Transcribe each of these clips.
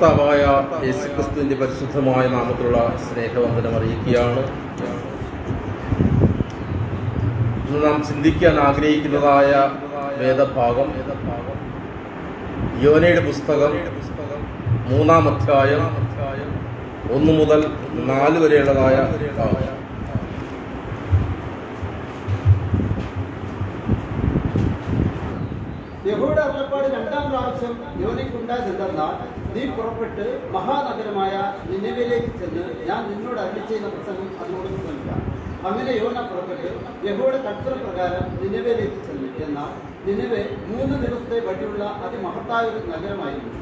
കർത്താവായ യേശുക്രിസ്തുവിന്റെ പരിശുദ്ധമായ നാമത്തിലുള്ള സ്നേഹവന്ദനം അറിയിക്കുകയാണ്. ഇന്ന് നാം ചിന്തിക്കാൻ ആഗ്രഹിക്കുന്നതായ വേദഭാഗം യോനയുടെ പുസ്തകം 3-ാം അധ്യായം 1 മുതൽ 4 വരെയുള്ളതായ ഭാഗം. യഹോവയുടെ അരുളപ്പാട് 2-ാം പ്രാവശ്യം യോനയ്ക്കുണ്ടായതെന്തെന്നാൽ, നീ പുറപ്പെട്ട് മഹാനഗരമായ നിനവയിലേക്ക് ചെന്ന് ഞാൻ നിന്നോട് അരുളിച്ചെയ്യുന്ന പ്രസംഗം അതിനോട് ശ്രമിക്കാം. അങ്ങനെ യോന പുറപ്പെട്ട് യഹോവയുടെ കൽപ്പനപ്രകാരം നിനവയിലേക്ക് ചെന്നു. എന്നാൽ നിനവെ 3 ദിവസത്തെ വഴിയുള്ള അതിമഹത്തായ ഒരു നഗരമായിരുന്നു.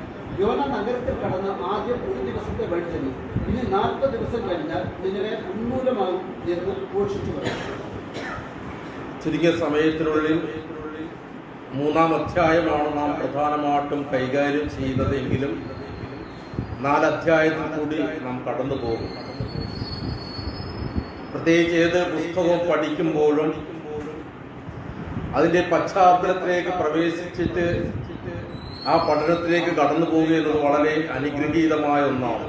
യോന നഗരത്തിൽ കടന്ന് ആദ്യം 1 ദിവസത്തെ വഴി ചെന്നു. ഇനി 40 ദിവസം കഴിഞ്ഞാൽ നിനവെ ഉന്മൂലമാകും എന്ന് ഘോഷിച്ചു പറഞ്ഞു. ചുരുങ്ങിയ സമയത്തിനുള്ളിൽ 3-ാം അധ്യായമാണ് നാം പ്രധാനമായിട്ടും കൈകാര്യം ചെയ്യുന്നത് എങ്കിലും 4 അധ്യായത്തിൽ കൂടി നാം കടന്നു പോകും. പ്രത്യേകിച്ച് ഏത് പുസ്തകവും പഠിക്കുമ്പോഴും അതിൻ്റെ പശ്ചാത്തലത്തിലേക്ക് പ്രവേശിച്ചിട്ട് ആ പഠനത്തിലേക്ക് കടന്നു പോകുക എന്നത് വളരെ അനുഗ്രഹീതമായ ഒന്നാണ്.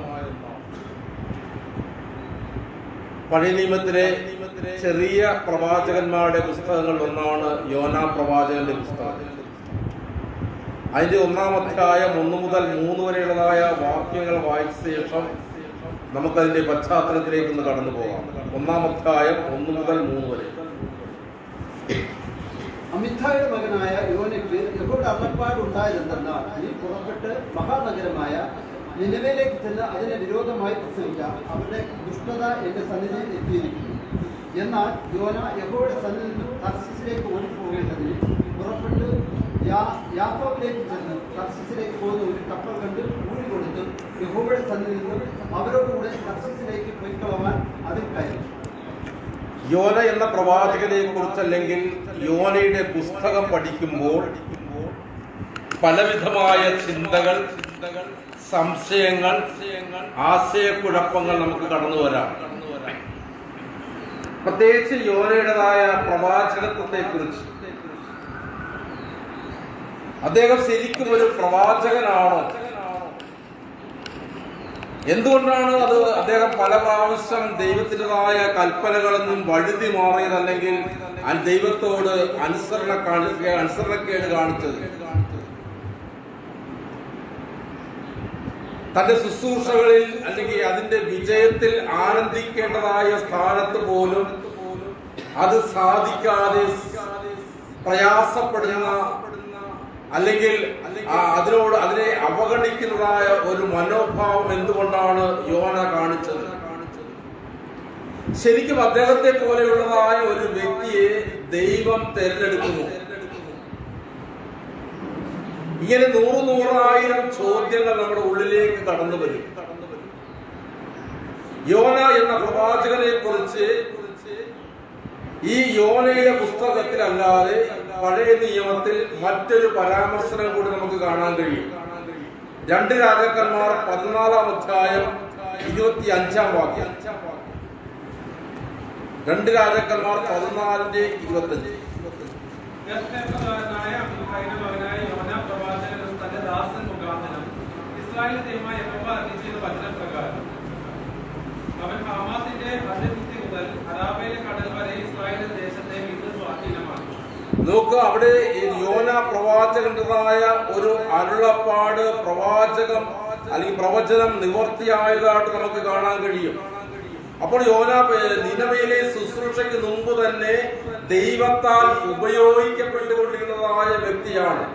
പഴയ നിയമത്തിലെ ചെറിയ പ്രവാചകന്മാരുടെ പുസ്തകങ്ങൾ ഒന്നാണ് യോനാ പ്രവാചകന്റെ പുസ്തകം. അതിന്റെ 1-ാം അധ്യായം 1 മുതൽ 3 വരെയുള്ളതായ വാക്യങ്ങൾ വായിച്ച ശേഷം നമുക്കതിന്റെ പശ്ചാത്തലത്തിലേക്ക് ഒന്ന് കടന്നു പോകാം. 1-ാം അധ്യായം 1 മുതൽ 3 വരെ. അമിത്തായുടെ മകനായ യോനയ്ക്ക് യഹോവയുടെ അരുളപ്പാട് ഉണ്ടായതെന്തെന്നാൽ, നീ പുറപ്പെട്ട് മഹാനഗരമായ നിനവയിലേക്ക് ചെന്ന് അതിനെ വിരോധമായി പ്രസംഗിക്കാം. അവരുടെ ദുഷ്ടത എന്റെ സന്നിധിയിൽ എത്തിയിരിക്കുന്നു. എന്നാൽ യോന യഹോവയുടെ സന്നിധിയിൽ നിന്ന് തർശീസിലേക്ക് ഓടിപ്പോകേണ്ടതിന് പുറപ്പെട്ട് യാഫോവിലേക്ക് ചെന്ന് തർശീസിലേക്ക് പോകുന്ന ഒരു കപ്പൽ കണ്ട് ഊഴി കൊടുത്ത് യഹോവയുടെ സന്നിധിയിൽ നിന്ന് അവരോടുകൂടെ തർശീസിലേക്ക് പൊയ്ക്കളവാൻ അതിൽ കയറി. യോന എന്ന പ്രവാചകനെ കുറിച്ചല്ലെങ്കിൽ യോനയുടെ പുസ്തകം പഠിക്കുമ്പോൾ പലവിധമായ ചിന്തകൾ, സംശയങ്ങൾ, ആശയക്കുഴപ്പങ്ങൾ നമുക്ക് കടന്നു വരാം. പ്രത്യേകിച്ച് യോനയുടേതായ പ്രവാചകത്വത്തെ കുറിച്ച്. അദ്ദേഹം ശരിക്കും ഒരു പ്രവാചകനാണോ? എന്തുകൊണ്ടാണ് അത് അദ്ദേഹം പല പ്രാവശ്യം ദൈവത്തിൻ്റെതായ കൽപ്പനകളൊന്നും വഴുതി മാറിയത്, അല്ലെങ്കിൽ ദൈവത്തോട് അനുസരണക്കേട് കാണിച്ചത്? തന്റെ ശുശ്രൂഷകളിൽ അല്ലെങ്കിൽ അതിന്റെ വിജയത്തിൽ ആനന്ദിക്കേണ്ടതായ സ്ഥാനത്ത് പോലും അത് സാധിക്കാതെ പ്രയാസപ്പെടുന്ന, അല്ലെങ്കിൽ അതിനെ അവഗണിക്കുന്നതായ ഒരു മനോഭാവം എന്തുകൊണ്ടാണ് യോന കാണിച്ചത്? ശരിക്കും അദ്ദേഹത്തെ പോലെയുള്ളതായ ഒരു വ്യക്തിയെ ദൈവം തിരഞ്ഞെടുക്കുന്നു. ഇങ്ങനെ 100,000 ചോദ്യങ്ങൾ നമ്മുടെ ഉള്ളിലേക്ക് കടന്നു വരും. യോന എന്ന പ്രവാചകനെ കുറിച്ച് ഈ യോനയുടെ പുസ്തകത്തിലല്ലാതെ പഴയ നിയമത്തിൽ മറ്റൊരു പരാമർശനം കൂടി നമുക്ക് കാണാൻ കഴിയും. 2 രാജാക്കന്മാർ 14-ാം അധ്യായം 25-ാം വാക്യം. 2 രാജാക്കന്മാർ 14:25. അവൻ ഹമാത്തിന്റെ അതിർത്തി മുതൽ അരാബയിലെ കടൽ വരെ ഇസ്രായേൽ ദേശത്തെ സ്വാധീനമാക്കി. നോക്കുക, അവിടെ യോന പ്രവാചകന്റേതായ ഒരു അരുളപ്പാട്, പ്രവാചകം അല്ലെങ്കിൽ പ്രവചനം നിവർത്തിയായതായിട്ട് നമുക്ക് കാണാൻ കഴിയും. അപ്പോൾ യോന നിനവയിലെ ശുശ്രൂഷയ്ക്ക് മുമ്പ് തന്നെ ദൈവത്താൽ ഉപയോഗിക്കപ്പെട്ടുകൊണ്ടിരുന്നതായ വ്യക്തിയാണ്.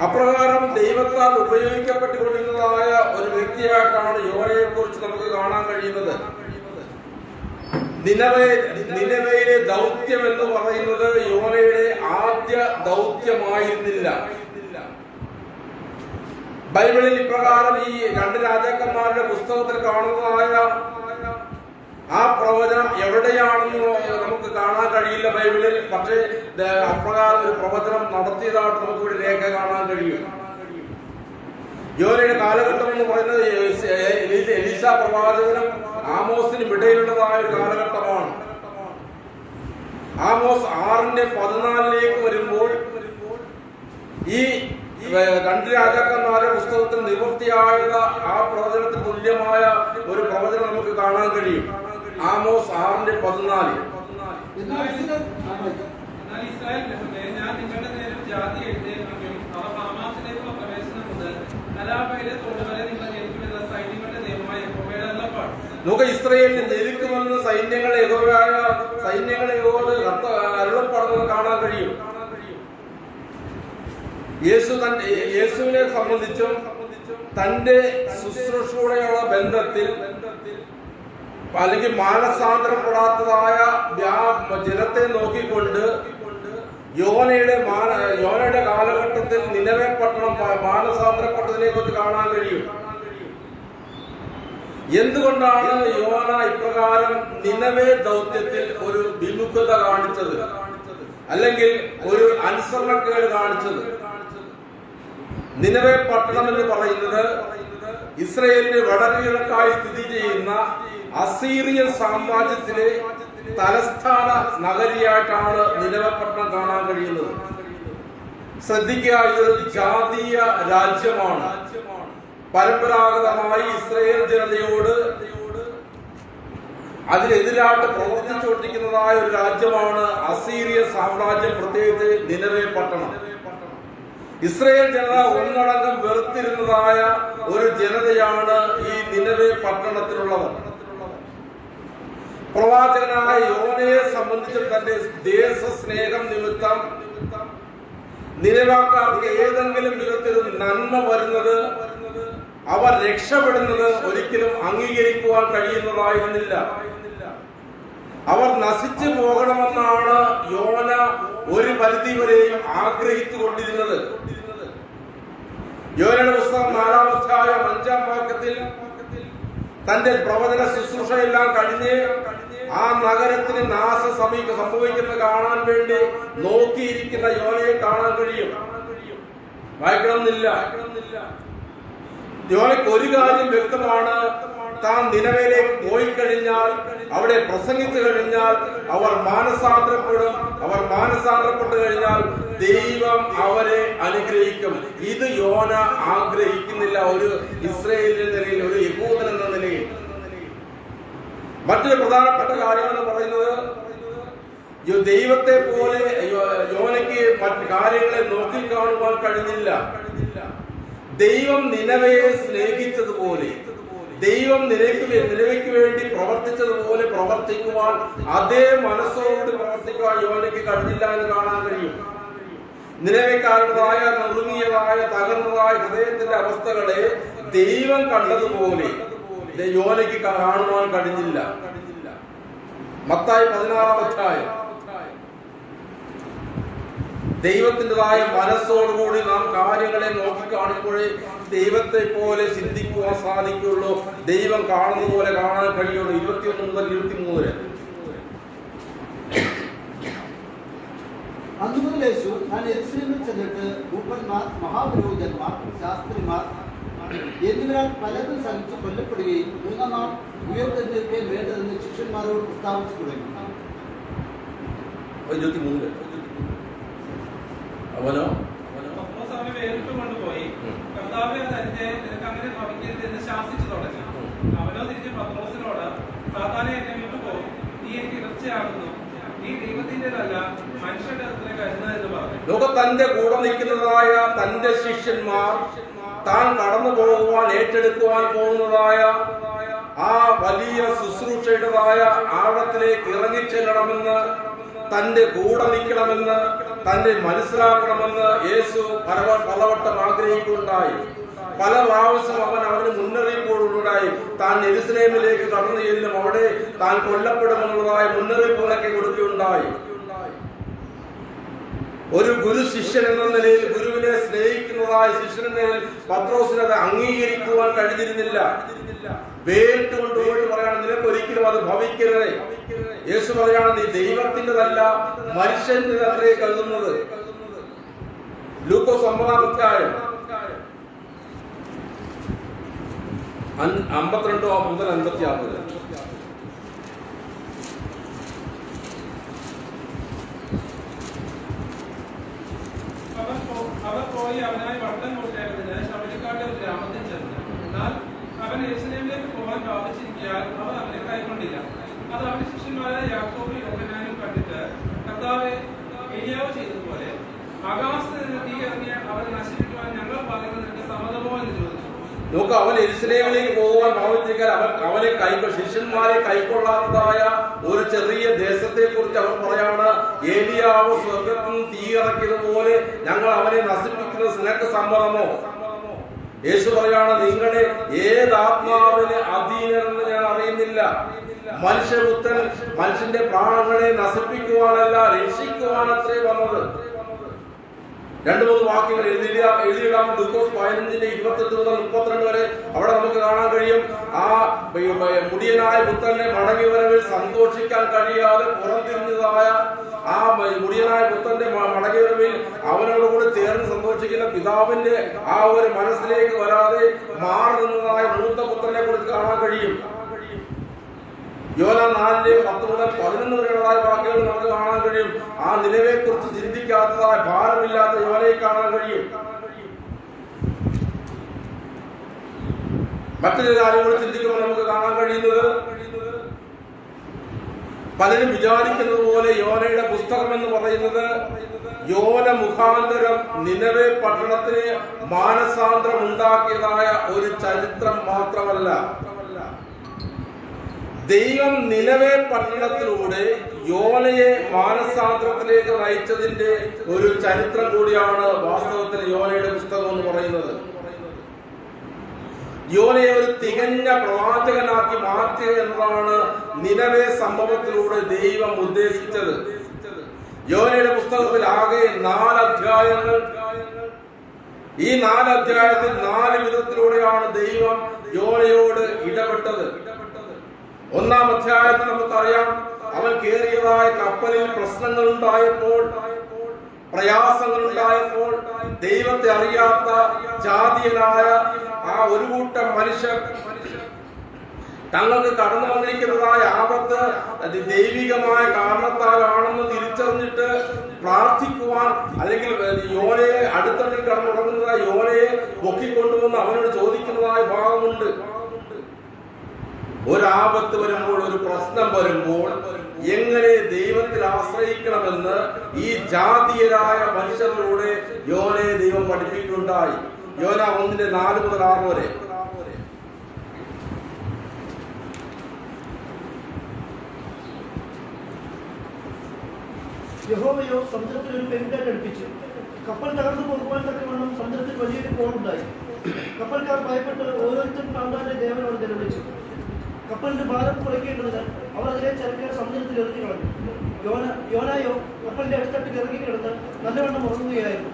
അപ്രകാരം ദൈവത്താൽ ഉപയോഗിക്കപ്പെട്ടുകൊണ്ടിരുന്നതായ ഒരു വ്യക്തിയായിട്ടാണ് യോനയെ കുറിച്ച് നമുക്ക് കാണാൻ കഴിയുന്നത്. നിനവയിലെ ദൗത്യം എന്ന് പറയുന്നത് യോനയുടെ ആദ്യ ദൗത്യമായിരുന്നില്ല. ബൈബിളിൽ ഇപ്രകാരം ഈ 2 രാജാക്കന്മാരുടെ പുസ്തകത്തിൽ കാണുന്നതായ ആ പ്രവചനം എവിടെയാണെന്ന് നമുക്ക് കാണാൻ കഴിയില്ല ബൈബിളിൽ. പക്ഷേ അപ്രകാരം ഒരു പ്രവചനം നടത്തിയതായിട്ട് നമുക്ക് ഇവിടെ രേഖ കാണാൻ കഴിയും. യോനയുടെ കാലഘട്ടം എന്ന് പറയുന്നത് എലീശ പ്രവാചകനും ആമോസിനും ഇടയിലുള്ളതായ ഒരു കാലഘട്ടമാണ്. ആമോസ് 6:14 വരുമ്പോൾ ഈ രണ്ട് രാജാക്കന്മാരുടെ പുസ്തകത്തിൽ നിവൃത്തിയായ ആ പ്രവചനത്തിന് തുല്യമായ ഒരു പ്രവചനം നമുക്ക് കാണാൻ കഴിയും. ആമോസ് 6:14. എന്നാൽ ഇസ്രായേൽ ഗൃഹമേ, ഞാൻ നിങ്ങളുടെ നേരെ ജാതി എഴുന്നേൽപ്പിക്കും. അവർ ഹമാത്തിലേക്കുള്ള പ്രവേശനം മുതൽ അരാബയിലെ തോട് വരെ നിങ്ങൾ ഞെരുക്കുമെന്ന സൈന്യങ്ങളുടെ ദൈവമായ യഹോവയുടെ അരുളപ്പാട്. നമുക്ക് ഇസ്രായേലിനെ ഞെരുക്കുമെന്ന് സൈന്യങ്ങളെയോട് അരുളപ്പാടുന്നത് കാണാൻ കഴിയും. യേശുവിനെ സംബന്ധിച്ചും തന്റെ ശുശ്രൂഷയോടെയുള്ള ബന്ധത്തിൽ അല്ലെങ്കിൽ മാനസാന്തരപ്പെടാത്തതായ ജനത്തെ നോക്കിക്കൊണ്ട് യോനയുടെ കാലഘട്ടത്തിൽ നിനവെ പട്ടണം മാനസാന്തരപ്പെട്ടതിനെ കുറിച്ച് കാണാൻ കഴിയും. എന്തുകൊണ്ടാണ് യോന ഇപ്രകാരം നിനവെ ദൗത്യത്തിൽ ഒരു വിമുഖത കാണിച്ചത്, അല്ലെങ്കിൽ ഒരു അനുസരണക്കേട് കാണിച്ചത്? നിനവെ പട്ടണം എന്ന് പറയുന്നത് ഇസ്രയേലിന്റെ വടക്കിഴക്കായി സ്ഥിതി ചെയ്യുന്ന അസീറിയൻ സാമ്രാജ്യത്തിലെ തലസ്ഥാന നഗരിയായിട്ടാണ് നിനവെ പട്ടണം കാണാൻ കഴിയുന്നത്. ശ്രദ്ധിക്കുക, ഇതൊരു ജാതീയ രാജ്യമാണ്. പരമ്പരാഗതമായി ഇസ്രയേൽ ജനതയോട് അതിനെതിരായിട്ട് പ്രവർത്തിച്ചുകൊണ്ടിരിക്കുന്നതായ ഒരു രാജ്യമാണ് അസീറിയൻ സാമ്രാജ്യം, പ്രത്യേകിച്ച് നിനവെ പട്ടണം. ഇസ്രയേൽ ജനത ഒന്നടങ്കം വെറുത്തിരുന്നതായ ഒരു ജനതയാണ് ഈ നിനവെ പട്ടണത്തിലുള്ളവർ. പ്രവാചകനായ യോനയെ സംബന്ധിച്ചും തന്റെ ദേശസ്നേഹം നിമിത്തം നിനവക്കാർക്ക് ഏതെങ്കിലും വിധത്തിൽ നന്മ വരുന്നത്, അവർ രക്ഷപ്പെടുന്നത് ഒരിക്കലും അംഗീകരിക്കുവാൻ കഴിയുന്നതായിരുന്നില്ല. അവർ നശിച്ചു പോകണമെന്നാണ് യോന ഒരു പരിധി വരെയും ആഗ്രഹിച്ചു കൊണ്ടിരുന്നത്. യോനയുടെ പുസ്തകം 4-ാം അധ്യായം 5-ാം വാക്യത്തിൽ തന്റെ പ്രവചന ശുശ്രൂഷയെല്ലാം കഴിഞ്ഞ് ആ നഗരത്തിന് നാശം സംഭവിക്കുന്നത് കാണാൻ വേണ്ടി നോക്കിയിരിക്കുന്ന യോനയെ കാണാൻ കഴിയും. വായിക്കണമെന്നില്ല. യോനയ്ക്ക് ഒരു കാര്യം വ്യക്തമാണ്, താൻ നിനവയിലേക്ക് പോയി കഴിഞ്ഞാൽ, അവിടെ പ്രസംഗിച്ചു കഴിഞ്ഞാൽ അവർ മാനസാന്തരപ്പെടും. അവർ മാനസാന്തരപ്പെട്ടു കഴിഞ്ഞാൽ ദൈവം അവരെ അനുഗ്രഹിക്കും. ഇത് യോന ആഗ്രഹിക്കുന്നില്ല ഒരു ഇസ്രായേലിന്റെ നിലയിൽ, ഒരു യഹൂദൻ എന്ന നിലയിൽ. മറ്റൊരു പ്രധാനപ്പെട്ട കാര്യം എന്ന് പറയുന്നത്, ദൈവത്തെ പോലെ യോനയ്ക്ക് മറ്റു കാര്യങ്ങളെ നോക്കിക്കാണുവാൻ കഴിഞ്ഞില്ല. ദൈവം നിനവയെ സ്നേഹിച്ചതുപോലെ, ദൈവം നിലയ്ക്ക് വേണ്ടി പ്രവർത്തിച്ചതുപോലെ പ്രവർത്തിക്കുവാൻ, അതേ മനസ്സോട് പ്രവർത്തിക്കുവാൻ യോനയ്ക്ക് കഴിഞ്ഞില്ല എന്ന് കാണാൻ കഴിയും. നിലവിക്കാരുടേതായ നുറുങ്ങിയതായ തകർന്നതായ ഹൃദയത്തിന്റെ അവസ്ഥകളെ ദൈവം കണ്ടതുപോലെ യോനയ്ക്ക് കാണുവാൻ കഴിഞ്ഞില്ല. മത്തായി 16-ാം അധ്യായം. ദൈവത്തിൻ്റെതായ മനസ്സോടുകൂടി നാം കാര്യങ്ങളെ നോക്കിക്കാണുമ്പോഴേ ദൈവത്തെ പോലെ ചിന്തിക്കുവാൻ സാധിക്കുള്ളൂ, ദൈവം കാണുന്ന പോലെ കാണാൻ കഴിയുള്ളൂ. 21 മുതൽ 23 വരെ. അതുമുതൽ യേശു താൻ യെരൂശലേമിൽ ചെന്നിട്ട് മൂപ്പന്മാർ, മഹാപുരോഹിതന്മാർ, ശാസ്ത്രിമാർ എന്നിവരാൽ പലതും സഹിച്ച് കൊല്ലപ്പെടുകയും 3-ാം നാൾ ഉയർത്തെഴുന്നേൽക്കുകയും വേണ്ടതെന്ന് ശിഷ്യന്മാരോട് പ്രസ്താവിച്ചു തുടങ്ങി. 23 അവനോ അവനെ വേറിട്ട് കൊണ്ടുപോയി, കർത്താവേ തന്നെ നിനക്ക് അങ്ങനെ ഭവിക്കരുത് എന്ന് ശാസിച്ചു തുടങ്ങി. അവനോ തിരിച്ച് പത്രോസിനോട്, സാത്താനെ എന്നെ വിട്ടുപോകും, നീ എനിക്ക് ഇറച്ചിയാകുന്നു, നീ ദൈവത്തിൻ്റെതല്ല മനുഷ്യന്റെ അടുത്തേക്ക് കരുതുന്നത് എന്ന് പറഞ്ഞു. ലോക തന്റെ കൂടെ നിൽക്കുന്നതായ തന്റെ ശിഷ്യന്മാർ താൻ കടന്നു പോകുവാൻ ഏറ്റെടുക്കുവാൻ പോകുന്നതായ ആ വലിയ ശുശ്രൂഷയുടേതായ ആഴത്തിലേക്ക് ഇറങ്ങിച്ചെല്ലണമെന്ന്, തന്റെ കൂടെ നിൽക്കണമെന്ന്, തന്നെ മനസ്സിലാക്കണമെന്ന് യേശു പലവട്ടം ആഗ്രഹിക്കുകയുണ്ടായി. പല പ്രാവശ്യം അവന് മുന്നറിയിപ്പുകളുണ്ടായി. താൻ യെരൂശലേമിലേക്ക് കടന്നു ചെല്ലും, അവിടെ താൻ കൊല്ലപ്പെടുമെന്നുള്ളതായ മുന്നറിയിപ്പുകളൊക്കെ കൊടുക്കുകയുണ്ടായി. ഒരു ഗുരു ശിഷ്യൻ എന്ന നിലയിൽ, ഗുരുവിനെ സ്നേഹിക്കുന്നതായ ശിഷ്യൻ എന്ന നിലയിൽ പത്രോസിനത് അംഗീകരിക്കുവാൻ കഴിഞ്ഞിരുന്നില്ല. വേറിട്ട് കൊണ്ടുപോയിട്ട് പറയാണ്, നിനക്ക് ഒരിക്കലും അത് ഭവിക്കരുത്. യേശു പറയാണ്, നീ ദൈവത്തിൻ്റെതല്ല മനുഷ്യന്റെ അത്രേ കരുതുന്നത്. ലൂക്കോസ് 9-ാം അധ്യായം 52 മുതൽ 56. അവർ പോയ പോയി അവനായി വട്ടം കൂട്ടേണ്ടതിന് ശബരിക്കാട്ടെ ഒരു ഗ്രാമത്തിൽ ചെന്നു. എന്നാൽ അവൻ യെരൂശലേമിലേക്ക് പോകാൻ ഭാവിച്ചിരിക്കാൻ അവർ അവനെ കൈക്കൊണ്ടില്ല. അത് അവന്റെ ശിഷ്യന്മാരായ യാക്കോബും യോഹന്നാനും കണ്ടിട്ട്, കർത്താവേ, ഏലിയാവ് ചെയ്തതുപോലെ ആകാശത്ത് നിന്ന് തീ ഇറങ്ങി അവരെ നശിപ്പിക്കുവാൻ ഞങ്ങൾ പറയുന്നത് നിനക്ക് സമ്മതമോ എന്ന് ചോദിച്ചു. നോക്ക്, അവൻ യെരൂശലേമിലേക്ക് പോകുവാൻ ഭാവിച്ചിരിക്കാൻ അവനെ ശിഷ്യന്മാരെ കൈക്കൊള്ളാത്തതായ ഒരു ചെറിയ ദേശത്തെ കുറിച്ച് അവർ പറയാണ്, ഏലിയാവ് സ്വർഗത്തിൽ നിന്ന് തീ ഇറക്കിയതുപോലെ ഞങ്ങൾ അവനെ നശിപ്പിക്കുന്നത് നിനക്ക് സമ്മതമോ? യേശു പറയാണ്, നിങ്ങളെ ഏതാത്മാവിന് അധീനരെന്ന് ഞാൻ അറിയുന്നില്ല. മനുഷ്യപുത്രൻ മനുഷ്യന്റെ പ്രാണങ്ങളെ നശിപ്പിക്കുവാനല്ല, രക്ഷിക്കുവാനത്രേ വന്നത്. 2-3 വാക്യങ്ങൾ എഴുതിയിടാം. ലൂക്കോസ് 15:28 മുതൽ 32 വരെ അവിടെ നമുക്ക് കാണാൻ കഴിയും. ആ മുടിയനായ പുത്രന്റെ മടങ്ങി വരവിൽ സന്തോഷിക്കാൻ കഴിയാതെ പുറംതിരിഞ്ഞതായ ആ മുടിയനായ പുത്രന്റെ മടങ്ങി വരവിൽ അവനോടുകൂടി ചേർന്ന് സന്തോഷിക്കുന്ന പിതാവിന്റെ ആ ഒരു മനസ്സിലേക്ക് വരാതെ മാറി നിന്നതായ മൂത്ത പുത്രനെ കുറിച്ച് കാണാൻ കഴിയും. യോന 4:10 മുതൽ 11 വരെയുള്ളതായ വാക്കുകൾ നമുക്ക് കാണാൻ കഴിയും. ആ നിലവെ കുറിച്ച് ചിന്തിക്കാത്തതായ ഭാരമില്ലാത്ത യോനയെ കാണാൻ കഴിയും. മറ്റൊരു കാര്യങ്ങൾ ചിന്തിക്കുമ്പോൾ നമുക്ക് കാണാൻ കഴിയുന്നത്, പലരും വിചാരിക്കുന്നത് പോലെ യോനയുടെ പുസ്തകം എന്ന് പറയുന്നത് യോന മുഖാന്തരം നിനവെ പട്ടണത്തിന് മാനസാന്തരം ഉണ്ടാക്കിയതായ ഒരു ചരിത്രം മാത്രമല്ല. ദൈവം നിനവെ പട്ടണത്തിലൂടെ യോനയെ മാനസാന്തരത്തിലേക്ക് നയിച്ചതിന്റെ ഒരു ചരിത്രം കൂടിയാണ് വാസ്തവത്തിൽ യോനയുടെ പുസ്തകം എന്ന് പറയുന്നത്. യോനയെ ഒരു തികഞ്ഞ പ്രവാചകനാക്കി മാറ്റുക എന്നതാണ് നിനവെ സംഭവത്തിലൂടെ ദൈവം ഉദ്ദേശിച്ചത്. യോനയുടെ പുസ്തകത്തിൽ ആകെ 4 അധ്യായങ്ങൾ. ഈ 4 അധ്യായത്തിൽ 4 വിധത്തിലൂടെയാണ് ദൈവം യോനയോട് ഇടപെട്ടത്. 1-ാം അധ്യായത്തിൽ നമുക്കറിയാം, അവൻ കയറിയതായ കപ്പലിൽ പ്രശ്നങ്ങൾ ഉണ്ടായപ്പോൾ, പ്രയാസങ്ങൾ ഉണ്ടായപ്പോൾ, ദൈവത്തെ അറിയാത്ത ജാതീയനായ ആ ഒരു കൂട്ടം മനുഷ്യർ തങ്ങൾക്ക് കടന്നു വന്നിരിക്കുന്നതായ ആപത്ത് ദൈവികമായ കാരണത്താലാണെന്ന് തിരിച്ചറിഞ്ഞിട്ട് പ്രാർത്ഥിക്കുവാൻ, അല്ലെങ്കിൽ യോനയെ അടുത്തട്ടിൽ കടന്നുടങ്ങുന്നതായ യോനയെ പൊക്കിക്കൊണ്ടുവന്ന് അവനോട് ചോദിക്കുന്നതായ ഭാഗമുണ്ട്. ഒരാപത്ത് വരുമ്പോൾ, ഒരു പ്രശ്നം വരുമ്പോൾ എങ്ങനെ ദൈവത്തിൽ ആശ്രയിക്കണമെന്ന് ഈ ജാതീയരായ മനുഷ്യരിലൂടെ യോനയെ ദൈവം പഠിപ്പിക്കുകയുണ്ടായി. യോന 1:4 മുതൽ 6 വരെ. യഹോവയോ സമുദ്രത്തിൽ ഒരു പെരുങ്കാറ്റ് അടുപ്പിച്ചു. കപ്പൽ തകർന്നു പോകുവാൻ തക്കവണ്ണം സമുദ്രത്തിൽ വലിയൊരു കോളുണ്ടായി. കപ്പൽക്കാർ ഭയപ്പെട്ട് ഓരോരുത്തരും താന്താന്റെ ദേവനോട് നിലവിളിച്ചു. കപ്പലിന്റെ ഭാരം കുറയ്ക്കേണ്ടതിന് അവർ അതിലെ ചരക്ക് സമുദ്രത്തിൽ എറിഞ്ഞു കളഞ്ഞു. യോനായോ കപ്പലിന്റെ അടുത്തട്ടിൽ ഇറങ്ങി കിടന്ന് നല്ലവണ്ണം ഉറങ്ങുകയായിരുന്നു.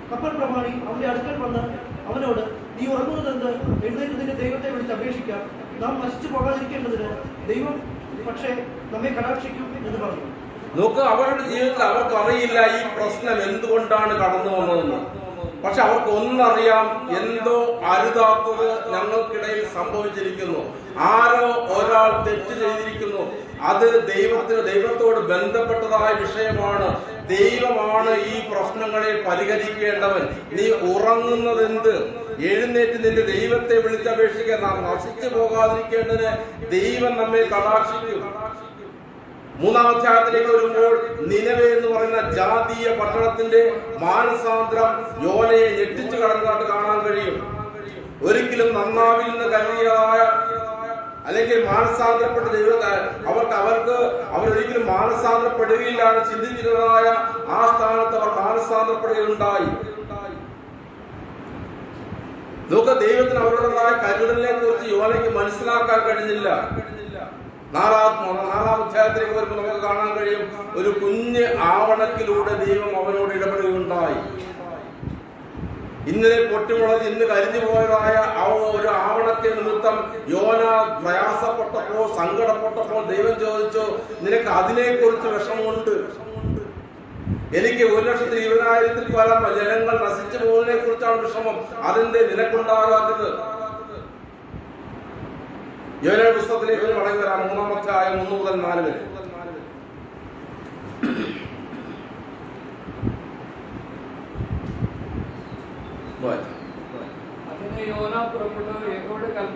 കപ്പൽ പ്രമാണി അവന്റെ അടുക്കൽ വന്ന് അവനോട്, നീ ഉറങ്ങുന്നതെന്ത്? എഴുന്നേറ്റ് നിന്റെ ദൈവത്തെ വിളിച്ച് അപേക്ഷിക്കാം, നാം നശിച്ചു പോകാതിരിക്കേണ്ടതിന് ദൈവം പക്ഷേ നമ്മെ കടാക്ഷിക്കും എന്ന് പറഞ്ഞു. നോക്ക്, അവരുടെ ജീവിതത്തിൽ അവർക്കറിയില്ല ഈ പ്രശ്നം എന്തുകൊണ്ടാണ് കടന്നു വന്നതെന്ന്. പക്ഷെ അവർക്ക് ഒന്നറിയാം, എന്തോ അരുതാത്തത് ഞങ്ങൾക്കിടയിൽ സംഭവിച്ചിരിക്കുന്നു. ആരോ ഒരാൾ തെറ്റ് ചെയ്തിരിക്കുന്നു. അത് ദൈവത്തോട് ബന്ധപ്പെട്ടതായ വിഷയമാണ്. ദൈവമാണ് ഈ പ്രശ്നങ്ങളെ പരിഹരിക്കേണ്ടവൻ. നീ ഉറങ്ങുന്നത് എന്ത്? എഴുന്നേറ്റ് നിന്റെ ദൈവത്തെ വിളിച്ചപേക്ഷിക്കാൻ, നാം നശിച്ചു പോകാതിരിക്കേണ്ടതിന് ദൈവം നമ്മെ കടാക്ഷിക്കും. 3-ാം അധ്യായത്തിലേക്ക് വരുമ്പോൾ നിനവെ എന്ന് പറയുന്ന ജാതീയ പട്ടണത്തിന്റെ മാനസാന്തരം യോനയെ ഞെട്ടിച്ചു കടന്നതായിട്ട് കാണാൻ കഴിയും. ഒരിക്കലും നന്നാവില്ലെന്ന് കരുതിയതായ, അല്ലെങ്കിൽ മാനസാന്തരപ്പെട്ട അവരൊരിക്കലും മാനസാന്തരപ്പെടുകയില്ല എന്ന് ചിന്തിച്ചിരുന്നതായ ആ സ്ഥാനത്ത് അവർ മാനസാന്തരപ്പെടുകയുണ്ടായി. നോക്ക്, ദൈവത്തിന് അവരുടേതായ കരുതലിനെ കുറിച്ച് യോനയ്ക്ക് മനസ്സിലാക്കാൻ കഴിഞ്ഞില്ല. 4-ാം അധ്യായത്തിലേക്ക് വരുമ്പോൾ നമുക്ക് കാണാൻ കഴിയും, ഒരു കുഞ്ഞ് ആവണക്കിലൂടെ ദൈവം അവനോട് ഇടപെടുകയുണ്ടായി. ഇന്നലെ പൊട്ടിമുളച്ച് ഇന്ന് കരിഞ്ഞു പോയതായ ആ ഒരു ആവണത്തെ നിമിത്തം യോന പ്രയാസപ്പെട്ടപ്പോൾ, സങ്കടപ്പെട്ടപ്പോൾ ദൈവം ചോദിച്ചു, നിനക്ക് അതിനെക്കുറിച്ച് വിഷമമുണ്ട്? എനിക്ക് 1,20,000-ൽ പരം ജനങ്ങൾ നശിച്ചു പോകുന്നതിനെ കുറിച്ചാണ് വിഷമം. അതെന്തേ നിനക്കുണ്ടാകാത്തത്? യോനയുടെ പുസ്തകത്തിലേക്ക് മടങ്ങി വരാം. 3-ാം അധ്യായം 1 മുതൽ 4 വരെ.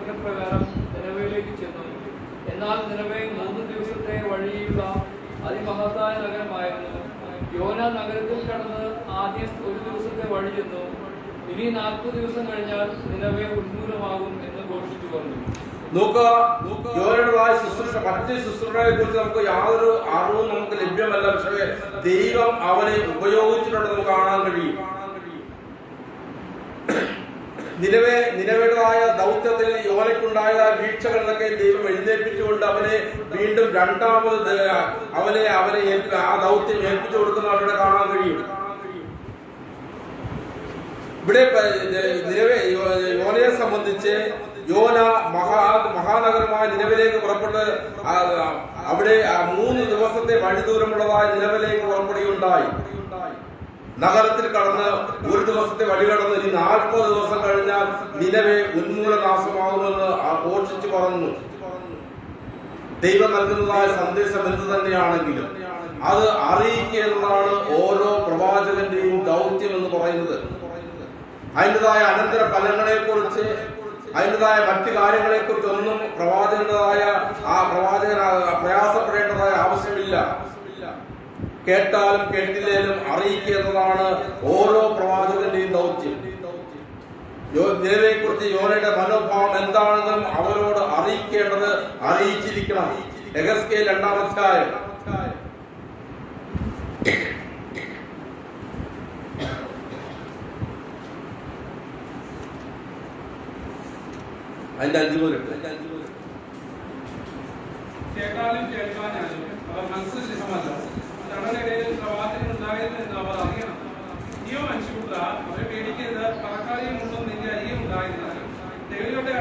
കൽപ്പനപ്രകാരം നിനവയിലേക്ക് ചെന്നു. എന്നാൽ നിനവെ 3 ദിവസത്തെ വഴിയുള്ള അതിമഹത്തായ നഗരമായിരുന്നു. യോന നഗരത്തിൽ കടന്ന് ആദ്യം 1 ദിവസത്തെ വഴി ചെന്നു. ഇനി 40 ദിവസം കഴിഞ്ഞാൽ നിനവെ ഉന്മൂലമാകും എന്ന് ഘോഷിച്ചു പറഞ്ഞു. യോനയുടേതായ ശുശ്രൂഷ, മറ്റ് ശുശ്രൂഷയെ കുറിച്ച് നമുക്ക് യാതൊരു അറിവും നമുക്ക് ലഭ്യമല്ല. പക്ഷേ ദൈവം അവനെ ഉപയോഗിച്ചിട്ടുണ്ട് നമുക്ക് കാണാൻ കഴിയും. നിലവിലുള്ളതായ ദൗത്യത്തിൽ യോനയ്ക്കുണ്ടായ വീഴ്ചകളിലൊക്കെ ദൈവം എഴുന്നേൽപ്പിച്ചുകൊണ്ട് അവനെ വീണ്ടും രണ്ടാമത് അവനെ ആ ദൗത്യം ഏൽപ്പിച്ചു കൊടുക്കുന്ന അവരുടെ കാണാൻ കഴിയും. ഇവിടെ യോനയെ സംബന്ധിച്ച് യോന മഹാനഗരമായ നിലവിലേക്ക് പുറപ്പെട്ട് അവിടെ 3 ദിവസത്തെ വഴി ദൂരമുള്ളതായ നിലവിലേക്ക് പുറപ്പെടുകയുണ്ടായി. നഗരത്തിൽ കടന്ന് 1 ദിവസത്തെ വഴി കടന്ന് ഇനി 40 ദിവസം കഴിഞ്ഞാൽ നിലവെ ഉന്മൂലനാശമാകുമെന്ന് ഘോഷിച്ചു പറഞ്ഞു. ദൈവം നൽകുന്നതായ സന്ദേശം എന്ത് തന്നെയാണെങ്കിലും അത് അറിയിക്കുക എന്നതാണ് ഓരോ പ്രവാചകന്റെയും ദൗത്യം എന്ന് പറയുന്നത്. അതിൻ്റെതായ അനന്തര ഫലങ്ങളെ കുറിച്ച്, അതിൻ്റെതായ മറ്റു കാര്യങ്ങളെ കുറിച്ച് ഒന്നും പ്രവാചകൻ പ്രയാസപ്പെടേണ്ടതായ ആവശ്യമില്ല. കേട്ടാലും കേട്ടില്ലേലും അറിയിക്കുക എന്നതാണ് ഓരോ പ്രവാചകന്റെയും ദൗത്യം. നിലവിലെ കുറിച്ച് യോനയുടെ മനോഭാവം എന്താണെന്നും അവരോട് അറിയിക്കേണ്ടത് അറിയിച്ചിരിക്കണം. യെഹെസ്കേൽ 2-ാം അധ്യായം അതിന്റെ 5 കേട്ടാലും കേൾക്കാനും അവർ മനസ്സിലിഹമല്ല. തടലിടയിൽ പ്രവാചകൻ ഉണ്ടായിരുന്നു എന്ന് അവർ അറിയണം. നീയോ മനുഷ്യപുത്ര, അവരെ പേടിക്കരുത്. പറക്കാളിയും മുണ്ടും നിന്റെ അരിയും ഉണ്ടായിരുന്നാലും തെളിയുടെ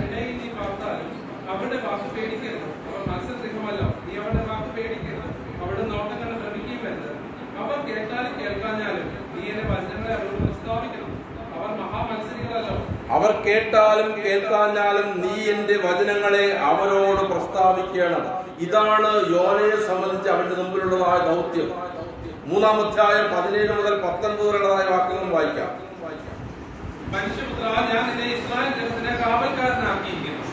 ഇടയിൽ നീ പാർത്താലും അവരുടെ വാക്ക് പേടിക്കരുത്. അവർ മനസ്സിലിഹമല്ലോ. നീ അവരുടെ വാക്ക് പേടിക്കരുത്. അവരുടെ നോട്ടം കണ്ട് ഭ്രമിക്കുകയും വരുന്നത്. അവർ കേട്ടാലും കേൾക്കാഞ്ഞാലും നീ എന്റെ വചനങ്ങളെ അവരോട് പ്രസ്താവിക്കണം. അവർ മഹാമത്സരികളല്ലോ. അവർ കേട്ടാലും കേൾക്കാഞ്ഞാലും നീ എന്റെ വചനങ്ങളെ അവരോട് പ്രസ്താവിക്കണം. ഇതാണ് യോനയെ സംബന്ധിച്ച് അവന്റെ മുമ്പിലുള്ളതായ ദൗത്യം. 3-ാം അധ്യായം 17 മുതൽ 19 വരെയുള്ളതായ വാക്യങ്ങൾ വായിക്കാം. മനുഷ്യപുത്ര, ഞാൻ നിന്നെ ഇസ്രായേൽ ജനത്തിന്റെ കാവൽക്കാരനാക്കിയിരിക്കുന്നു.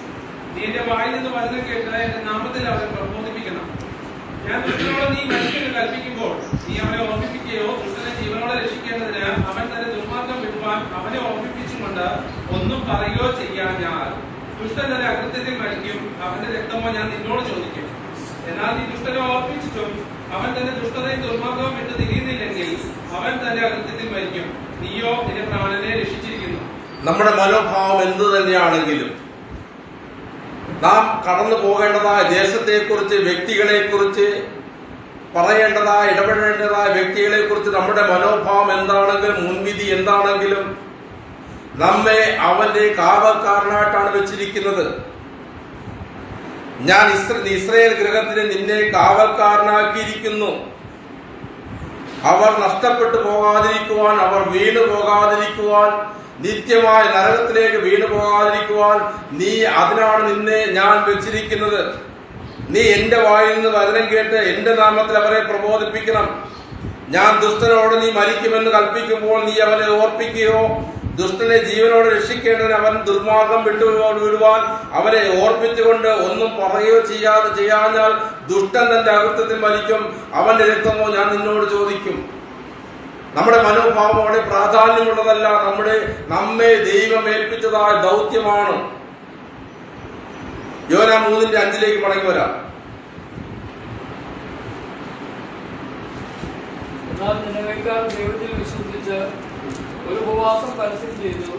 നീ എന്റെ വായിൽ നിന്ന് വചനം കേട്ട് എന്റെ നാമത്തിൽ അവരെ പ്രബോധിപ്പിക്കണം. ഞാൻ ദുഷ്ടനോട് നീ മനുഷ്യന് കൽപ്പിക്കുമ്പോൾ നീ അവനെ ഓർമ്മിപ്പിക്കുകയോ ദുഷ്ടനെ ജീവനോടെ രക്ഷിക്കേണ്ടതിന് അവൻ തന്റെ ദുർമാർഗം വിടുവാൻ അവനെ ഓർമ്മിപ്പിച്ചുകൊണ്ട് ഒന്നും പറയുകയോ ചെയ്യാഞ്ഞാൽ ദുഷ്ടൻ തന്റെ അകൃത്യത്തിൽ മരിക്കും. അവന്റെ രക്തമോ ഞാൻ നിന്നോട് ചോദിക്കും. എന്നാൽ നീ ദുഷ്ടനെ ഓർമ്മിച്ചിട്ടും അവൻ തന്റെ ദുഷ്ടതയും ദുർമാർഗവും വിട്ട് തിരിയുന്നില്ലെങ്കിൽ അവൻ തന്റെ അകൃത്യത്തിൽ മരിക്കും. നീയോ നിന്റെ പ്രാണനെ രക്ഷിച്ചിരിക്കുന്നു. നമ്മുടെ മനോഭാവം എന്ത് തന്നെയാണെങ്കിലും നാം കടന്നു പോകേണ്ടതായ ദേശത്തെക്കുറിച്ച്, വ്യക്തികളെക്കുറിച്ച്, പറയേണ്ടതായ ഇടപെടേണ്ടതായ വ്യക്തികളെ കുറിച്ച് നമ്മുടെ മനോഭാവം എന്താണെങ്കിലും, മുൻവിധി എന്താണെങ്കിലും നമ്മെ അവന്റെ കാവൽക്കാരനായിട്ടാണ് വെച്ചിരിക്കുന്നത്. ഞാൻ ഇസ്രായേൽ ഗൃഹത്തിന് നിന്നെ കാവൽക്കാരനാക്കിയിരിക്കുന്നു. അവർ നഷ്ടപ്പെട്ടു പോകാതിരിക്കുവാൻ, അവർ വീണു പോകാതിരിക്കുവാൻ, നിത്യമായ നരകത്തിലേക്ക് വീണു പോകാതിരിക്കുവാൻ അതിനാണ് നിന്നെ ഞാൻ വെച്ചിരിക്കുന്നത്. നീ എന്റെ വായിൽ നിന്ന് വചനം കേട്ട് എന്റെ നാമത്തിൽ അവരെ പ്രബോധിപ്പിക്കണം. ഞാൻ ദുഷ്ടനോട് നീ മരിക്കുമെന്ന് കൽപ്പിക്കുമ്പോൾ നീ അവനെ ഓർപ്പിക്കുകയോ ദുഷ്ടനെ ജീവനോട് രക്ഷിക്കേണ്ടതിന് അവൻ ദുർമാർഗം വിടുവാൻ അവനെ ഓർപ്പിച്ചുകൊണ്ട് ഒന്നും പറയുകയോ ചെയ്യാഞ്ഞാൽ ദുഷ്ടൻ തന്റെ അകൃത്യത്തിൽ മരിക്കും. അവന്റെ രക്തമോ ഞാൻ നിന്നോട് ചോദിക്കും. നമ്മുടെ മനോഭാവം അവിടെ പ്രാധാന്യമുള്ളതല്ല. നമ്മെ ദൈവം ഏൽപ്പിച്ചതായ ദൗത്യമാണ്. യോന 3:5 മടങ്ങി വരാം. എന്നാൽ നിനവേക്കാൾ ദൈവത്തിൽ വിശ്വസിച്ച് ഒരു ഉപവാസം പരസ്യം ചെയ്തു.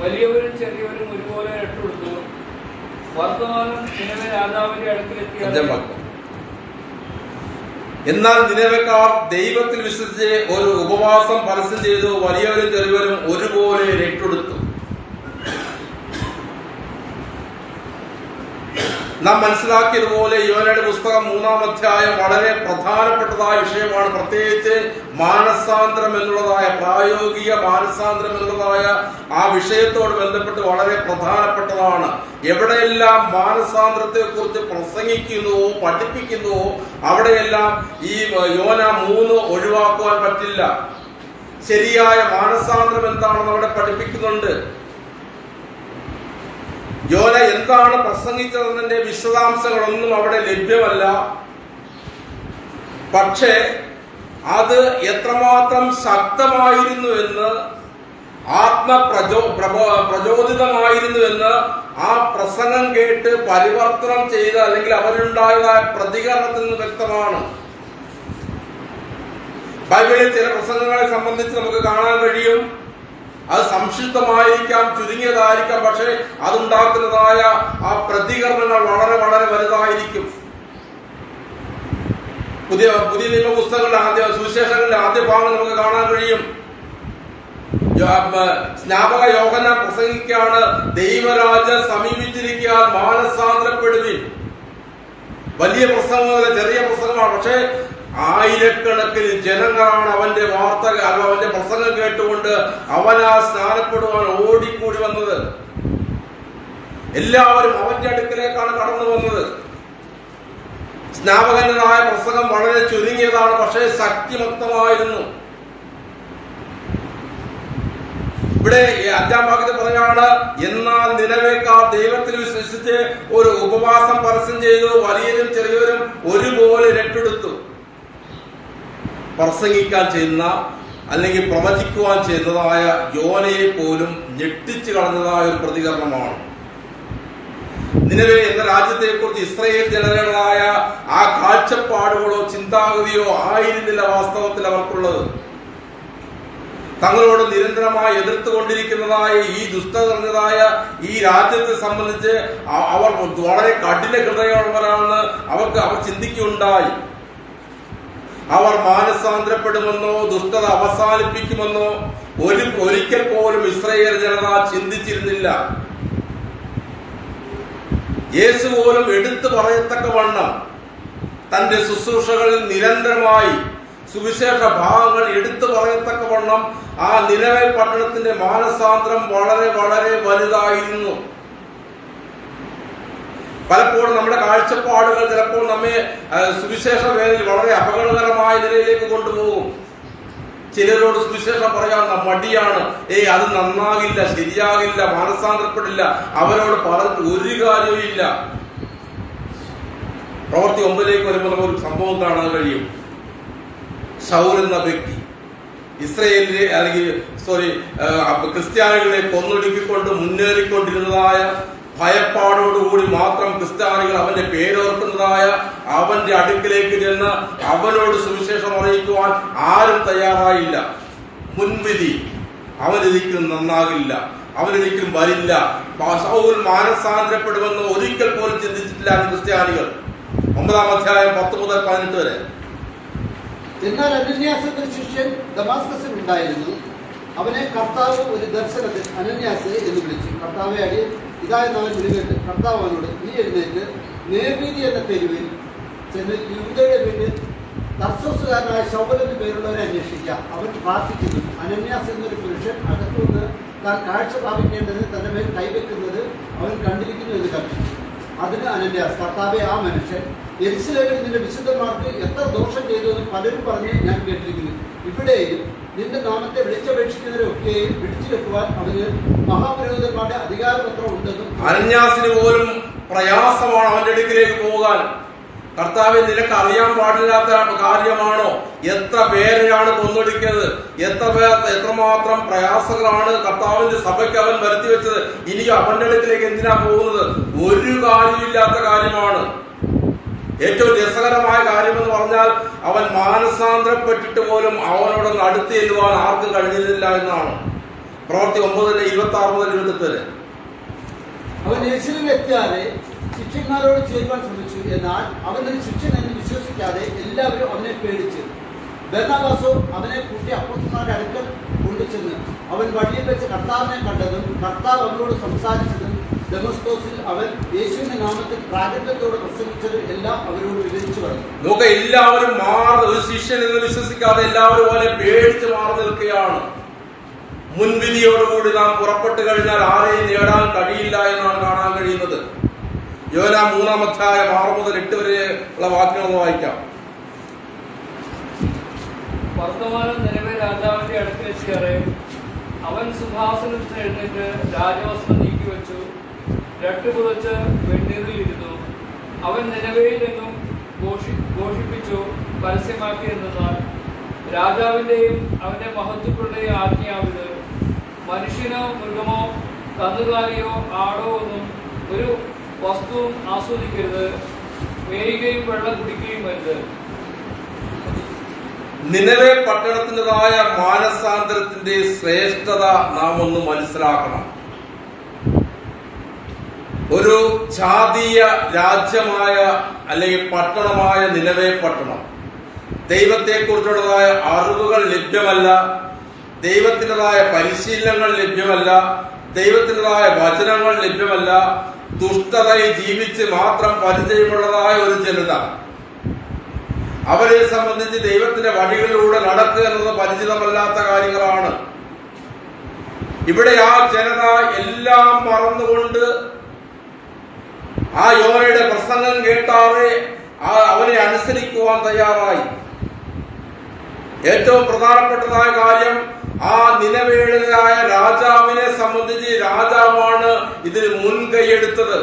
വലിയവരും ചെറിയവരും ഒരുപോലെ രട്ടുകൊടുത്തു. വർത്തമാനം നിലവെ രാജാവിന്റെ അടുക്കലെത്തിയ എന്നാൽ നിലവേക്കാർ ദൈവത്തിൽ വിശ്വസിച്ച് ഒരു ഉപവാസം പരസ്യം ചെയ്തു. വലിയവരും ചെറിയവരും ഒരുപോലെ രട്ടുകൊടുത്തു. നാം മനസ്സിലാക്കിയതുപോലെ യോനയുടെ പുസ്തകം 3-ാം അധ്യായം വളരെ പ്രധാനപ്പെട്ടതായ വിഷയമാണ്. പ്രത്യേകിച്ച് മാനസാന്തരം എന്നുള്ളതായ, പ്രായോഗിക മാനസാന്തരം എന്നുള്ളതായ ആ വിഷയത്തോട് ബന്ധപ്പെട്ട് വളരെ പ്രധാനപ്പെട്ടതാണ്. എവിടെയെല്ലാം മാനസാന്തരത്തെ കുറിച്ച് പ്രസംഗിക്കുന്നുവോ പഠിപ്പിക്കുന്നുവോ അവിടെയെല്ലാം ഈ യോന 3 ഒഴിവാക്കുവാൻ പറ്റില്ല. ശരിയായ മാനസാന്തരം എന്താണെന്ന് അവിടെ പഠിപ്പിക്കുന്നുണ്ട്. യോന എന്താണ് പ്രസംഗിച്ചതെന്നതിന്റെ വിശദാംശങ്ങളൊന്നും അവിടെ ലഭ്യമല്ല. പക്ഷേ അത് എത്രമാത്രം ശക്തമായിരുന്നു എന്ന്, പ്രചോദിതമായിരുന്നു എന്ന് ആ പ്രസംഗം കേട്ട് പരിവർത്തനം ചെയ്ത അല്ലെങ്കിൽ അവരുണ്ടായതായ പ്രതികരണത്തിൽ നിന്ന് വ്യക്തമാണ്. ബൈബിളിൽ ചില പ്രസംഗങ്ങളെ സംബന്ധിച്ച് നമുക്ക് കാണാൻ കഴിയും. അത് സംക്ഷിപ്തമായിരിക്കാം, ചുരുങ്ങിയതായിരിക്കാം, പക്ഷേ അതുണ്ടാക്കുന്നതായ ആ പ്രതികരണങ്ങൾ വളരെ വളരെ വലുതായിരിക്കും. പുതിയ നിയമ പുസ്തകങ്ങളുടെ സുവിശേഷങ്ങളുടെ ആദ്യ ഭാഗം നമുക്ക് കാണാൻ കഴിയും. സ്നാപക യോഹന്നാൻ പ്രസംഗിക്കുകയാണ്, ദൈവരാജ്യം സമീപിച്ചിരിക്കാൻ മാനസാന്തരപ്പെടുവിൻ. വലിയ പ്രസംഗമല്ല, ചെറിയ പ്രസംഗമാണ്. പക്ഷേ ആയിരക്കണക്കിന് ജനങ്ങളാണ് അവന്റെ അവന്റെ പ്രസംഗം കേട്ടുകൊണ്ട് അവനാ സ്നാനപ്പെടുവാൻ ഓടിക്കൂടി വന്നത്. എല്ലാവരും അവന്റെ അടുക്കലേക്കാണ് കടന്നു വന്നത്. സ്നാപകന്റേതായ പ്രസംഗം വളരെ ചുരുങ്ങിയതാണ്, പക്ഷേ ശക്തിമത്തമായിരുന്നു. ഇവിടെ 5-ാം വാക്യത്തിൽ പറയാണ്, എന്നാൽ നിനവേക്കാർ ദൈവത്തിൽ വിശ്വസിച്ച് ഒരു ഉപവാസം പരസ്യം ചെയ്തു, വലിയവരും ചെറിയവരും ഒരുപോലെ രക്ഷെടുത്തു. പ്രസംഗിക്കാൻ ചെയ്യുന്ന അല്ലെങ്കിൽ പ്രവചിക്കുവാൻ ചെയ്യുന്നതായ യോനയെ പോലും ഞെട്ടിച്ചു കളഞ്ഞതായ ഒരു പ്രതികരണമാണ്. നിനവേ എന്ന രാജ്യത്തെ കുറിച്ച് ഇസ്രായേൽ ജനതകളായ ആ കാഴ്ചപ്പാടുകളോ ചിന്താഗതിയോ ആയിരുന്നില്ല വാസ്തവത്തിൽ അവർക്കുള്ളത്. തങ്ങളോട് നിരന്തരമായി എതിർത്തുകൊണ്ടിരിക്കുന്നതായ ഈ ദുഷ്ടത നിറഞ്ഞതായ ഈ രാജ്യത്തെ സംബന്ധിച്ച് അവർ വളരെ കഠിന ഹൃദയമുള്ളവരാണെന്ന് അവർ ചിന്തിക്കുകയുണ്ടായി. അവർ മാനസാന്തരപ്പെടുമെന്നോ ദുഷ്ടത അവസാനിപ്പിക്കുമെന്നോ ഒരിക്കൽ പോലും ഇസ്രായേൽ ജനത ചിന്തിച്ചിരുന്നില്ല. യേശു പോലും എടുത്തു പറയത്തക്കവണ്ണം തന്റെ ശുശ്രൂഷകളിൽ നിരന്തരമായി സുവിശേഷ ഭാഗങ്ങൾ എടുത്തു പറയത്തക്കവണ്ണം ആ നിലവേ പട്ടണത്തിന്റെ മാനസാന്തരം വളരെ വളരെ വലുതായിരുന്നു. പലപ്പോഴും നമ്മുടെ കാഴ്ചപ്പാടുകൾ ചിലപ്പോൾ നമ്മെ സുവിശേഷ വേളയിൽ വളരെ അപകടകരമായ നിലയിലേക്ക് കൊണ്ടുപോകും. ചിലരോട് സുവിശേഷം പറയാൻ മടിയാണ്. അത് നന്നാകില്ല, ശരിയാകില്ല, മാനസാന്തരപ്പെടില്ല. അവരോട് പറഞ്ഞിട്ട് ഒരു കാര്യവും ഇല്ല. പ്രവൃത്തി 9 വരുമ്പോൾ നമുക്കൊരു സംഭവം കാണാൻ കഴിയും. ശൗൽ എന്ന വ്യക്തി ഇസ്രായേലിലെ അല്ലെങ്കിൽ ക്രിസ്ത്യാനികളെ കൊന്നൊടുക്കിക്കൊണ്ട് മുന്നേറിക്കൊണ്ടിരുന്നതായ ഭയപ്പാടോടുകൂടി മാത്രം ക്രിസ്ത്യാനികൾ അവന്റെ പേരോർക്കുന്നതായ അവന്റെ അടുക്കിലേക്ക് ചെന്ന് അവനോട് സുവിശേഷം അറിയിക്കുവാൻ ആരും തയ്യാറായില്ല. മുൻവിധി, അവനൊരിക്കലും നന്നാകില്ല, അവനൊരിക്കലും വരില്ല, ശൗൽ മാനസാന്തരപ്പെടുമെന്ന് ഒരിക്കൽ പോലും ചിന്തിച്ചിട്ടില്ല ക്രിസ്ത്യാനികൾ. 9-ാം അധ്യായം 10 മുതൽ 18 വരെ. എന്നാൽ അനന്യാസ് എന്ന ശിഷ്യൻ ദമാസ്കസിൽ ഉണ്ടായിരുന്നു. അവനെ കർത്താവ് ഒരു ദർശനത്തിൽ അനന്യാസ് എന്ന് വിളിച്ചു. കർത്താവെ അടിയൻ ഇതായെന്ന് അവൻ വിളിക്കേട്ട് കർത്താവ് അവനോട്, നീ എഴുന്നേറ്റ് നേർവീതി എന്ന തെരുവിൽ ചെന്ന് യൂദയുടെ വീട്ടിൽ തർസോസുകാരനായ ശൗൽ എന്ന പേരുള്ളവരെ അന്വേഷിക്കുക. അവൻ പ്രാർത്ഥിക്കുന്നു. അനന്യാസ് എന്നൊരു പുരുഷൻ അകത്തുനിന്ന് താൻ കാഴ്ച പ്രാപിക്കേണ്ടതിന് തന്റെ മേൽ കൈവയ്ക്കുന്നത് അവൻ കണ്ടിരിക്കുന്നു എന്ന് കൽപ്പിച്ചു. അതിന് അനന്യാസ്, കർത്താവെ, ആ മനുഷ്യൻ യെരൂശലേമിൽ നിന്റെ വിശുദ്ധന്മാർക്ക് എത്ര ദോഷം ചെയ്തു എന്ന് പലരും പറഞ്ഞ് ഞാൻ കേട്ടിരിക്കുന്നു. ഇവിടെയും നിന്റെ നാമത്തെ വിളിച്ചപേക്ഷിക്കുന്നവരൊക്കെയും പിടിച്ചു വെക്കുവാൻ അവന് മഹാപുരോഹിതന്മാരുടെ അധികാരപത്രം ഉണ്ടെന്നും. അനന്യാസിന് പോലും പ്രയാസമാണ് അവന്റെ അടുക്കിലേക്ക് പോകാൻ. കർത്താവെ, നിനക്ക് അറിയാൻ പാടില്ലാത്ത കാര്യമാണോ? എത്ര പേരെയാണ് കൊന്നൊടുക്കിയത്, എത്രമാത്രം പ്രയാസങ്ങളാണ് കർത്താവിന്റെ സഭയ്ക്ക് അവൻ വരുത്തി വെച്ചത്. ഇനി അവന്റെ അടുക്കിലേക്ക് എന്തിനാ പോകുന്നത്? ഒരു കാര്യമില്ലാത്ത കാര്യമാണ്. ഏറ്റവും രസകരമായ കാര്യമെന്ന് പറഞ്ഞാൽ അവൻ മാനസാന്തരപ്പെട്ടിട്ട് പോലും അവനോടൊന്ന് അടുത്ത് ചെല്ലുവാൻ ആർക്കും കഴിഞ്ഞില്ല എന്നാണ്. പ്രവൃത്തി 9:26 മുതൽ 28 വരെ. അവൻ യെരൂശലേമിൽ എത്തിയാതെ ശിഷ്യന്മാരോട് ചേരുവാൻ ശ്രമിച്ചു. എന്നാൽ അവനൊരു ശിഷ്യൻ എന്ന് വിശ്വസിക്കാതെ എല്ലാവരും അവനെ പേടിച്ചു. ബർന്നബാസോ അവനെ കൂട്ടി അപ്പോസ്തലന്മാരുടെ അടുക്കൽ കൊണ്ടുചെന്ന് അവൻ വഴിയിൽ വെച്ച് കർത്താവിനെ കണ്ടതും കർത്താവ് അവനോട് സംസാരിച്ചതും ദമസ്കോസിൽ അവൻ യേശുവിന്റെ നാമത്തിൽ പ്രാഗൽഭ്യത്തോടെ പ്രസംഗിച്ചത് എല്ലാം അവരോട് വിവരിച്ചു പറഞ്ഞു. നോക്ക, എല്ലാവരും ഒരു ശിഷ്യൻ എന്ന് വിശ്വസിക്കാതെ എല്ലാവരും അവനെ പേടിച്ച് മാറി നിൽക്കുകയാണ്. മുൻവിധിയോടുകൂടി നാം പുറപ്പെട്ടു കഴിഞ്ഞാൽ ആരെയും നേടാൻ കഴിയില്ല എന്നാണ് കാണാൻ കഴിയുന്നത്. യോന 3-ാം അധ്യായം 6 മുതൽ 8 വരെയുള്ള വാക്യങ്ങൾ വായിക്കാം. വർത്തമാനം നിലവിൽ രാജാവിന്റെ അടുക്കലെത്തിയേറെ അവൻ സിംഹാസനത്തിൽ എഴുന്നേറ്റ് രാജവസ്ത്രം നീക്കിവെച്ചു. രട്ടുപുതച്ച് വെണ്ണീറിലിരുന്നു. അവൻ നിനവയിലെങ്ങും ഘോഷിപ്പിച്ചു പരസ്യമാക്കിയെന്നാൽ രാജാവിൻ്റെയും അവൻ്റെ മഹത്വങ്ങളുടെയും ആജ്ഞയാവിത്: മനുഷ്യനോ മൃഗമോ കന്നുകാലിയോ ആടോ ഒന്നും ഒരു വസ്തുവും ആസ്വദിക്കരുത്, മേയുകയും വെള്ളം കുടിക്കുകയും വരുത്. നിനവെ പട്ടണത്തിൻ്റെതായ മാനസാന്തരത്തിന്റെ ശ്രേഷ്ഠത നാം ഒന്ന് മനസ്സിലാക്കണം. ഒരു ജാതീയ രാജ്യമായ അല്ലെങ്കിൽ പട്ടണമായ നിനവെ പട്ടണം ദൈവത്തെക്കുറിച്ചുള്ളതായ അറിവുകൾ ലഭ്യമല്ല, ദൈവത്തിൻ്റെതായ പരിശീലനങ്ങൾ ലഭ്യമല്ല, ദൈവത്തിൻ്റെതായ വചനങ്ങൾ ലഭ്യമല്ല. ദുഷ്ടതയിൽ ജീവിച്ച് മാത്രം പരിചയമുള്ളതായ ഒരു ജനത. അവരെ സംബന്ധിച്ച് ദൈവത്തിന്റെ വഴികളിലൂടെ നടക്കുക എന്നത് പരിചിതമല്ലാത്ത കാര്യങ്ങളാണ്. ഇവിടെ ആ ജനത എല്ലാം മറന്നുകൊണ്ട് ആ യോനയുടെ പ്രസംഗം കേട്ടാതെ അവനെ അനുസരിക്കുവാൻ തയ്യാറായി. ഏറ്റവും പ്രധാനപ്പെട്ടതായ കാര്യം, ആ നിനവേടനായ രാജാവിനെ സംബന്ധിച്ച് രാജാവാണ് ഇതിന് മുൻകൈയെടുത്തത്.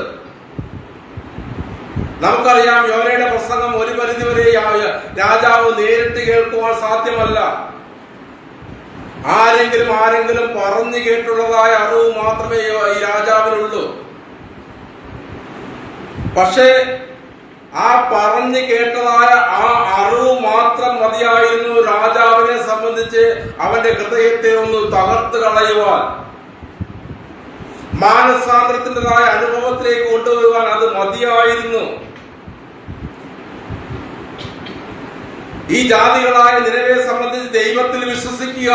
നമുക്കറിയാം, യോനയുടെ പ്രസംഗം ഒരു പരിധിവരെ രാജാവ് നേരിട്ട് കേൾക്കുവാൻ സാധ്യമല്ല. ആരെങ്കിലും പറഞ്ഞു കേട്ടുള്ളതായ അറിവ് മാത്രമേ ഈ രാജാവിനുള്ളൂ. പക്ഷേ ആ പറഞ്ഞു കേട്ടതായ ആ അറിവ് മാത്രം മതിയായിരുന്നു രാജാവിനെ സംബന്ധിച്ച് അവന്റെ ഹൃദയത്തെ ഒന്ന് തകർത്ത് കളയുവാൻ, മാനസാന്തരത്തിൻ്റെതായ അനുഭവത്തിലേക്ക് കൊണ്ടുവരുവാൻ അത് മതിയായിരുന്നു. ഈ ജാതികളായ നിലവിലെ സംബന്ധിച്ച് ദൈവത്തിൽ വിശ്വസിക്കുക,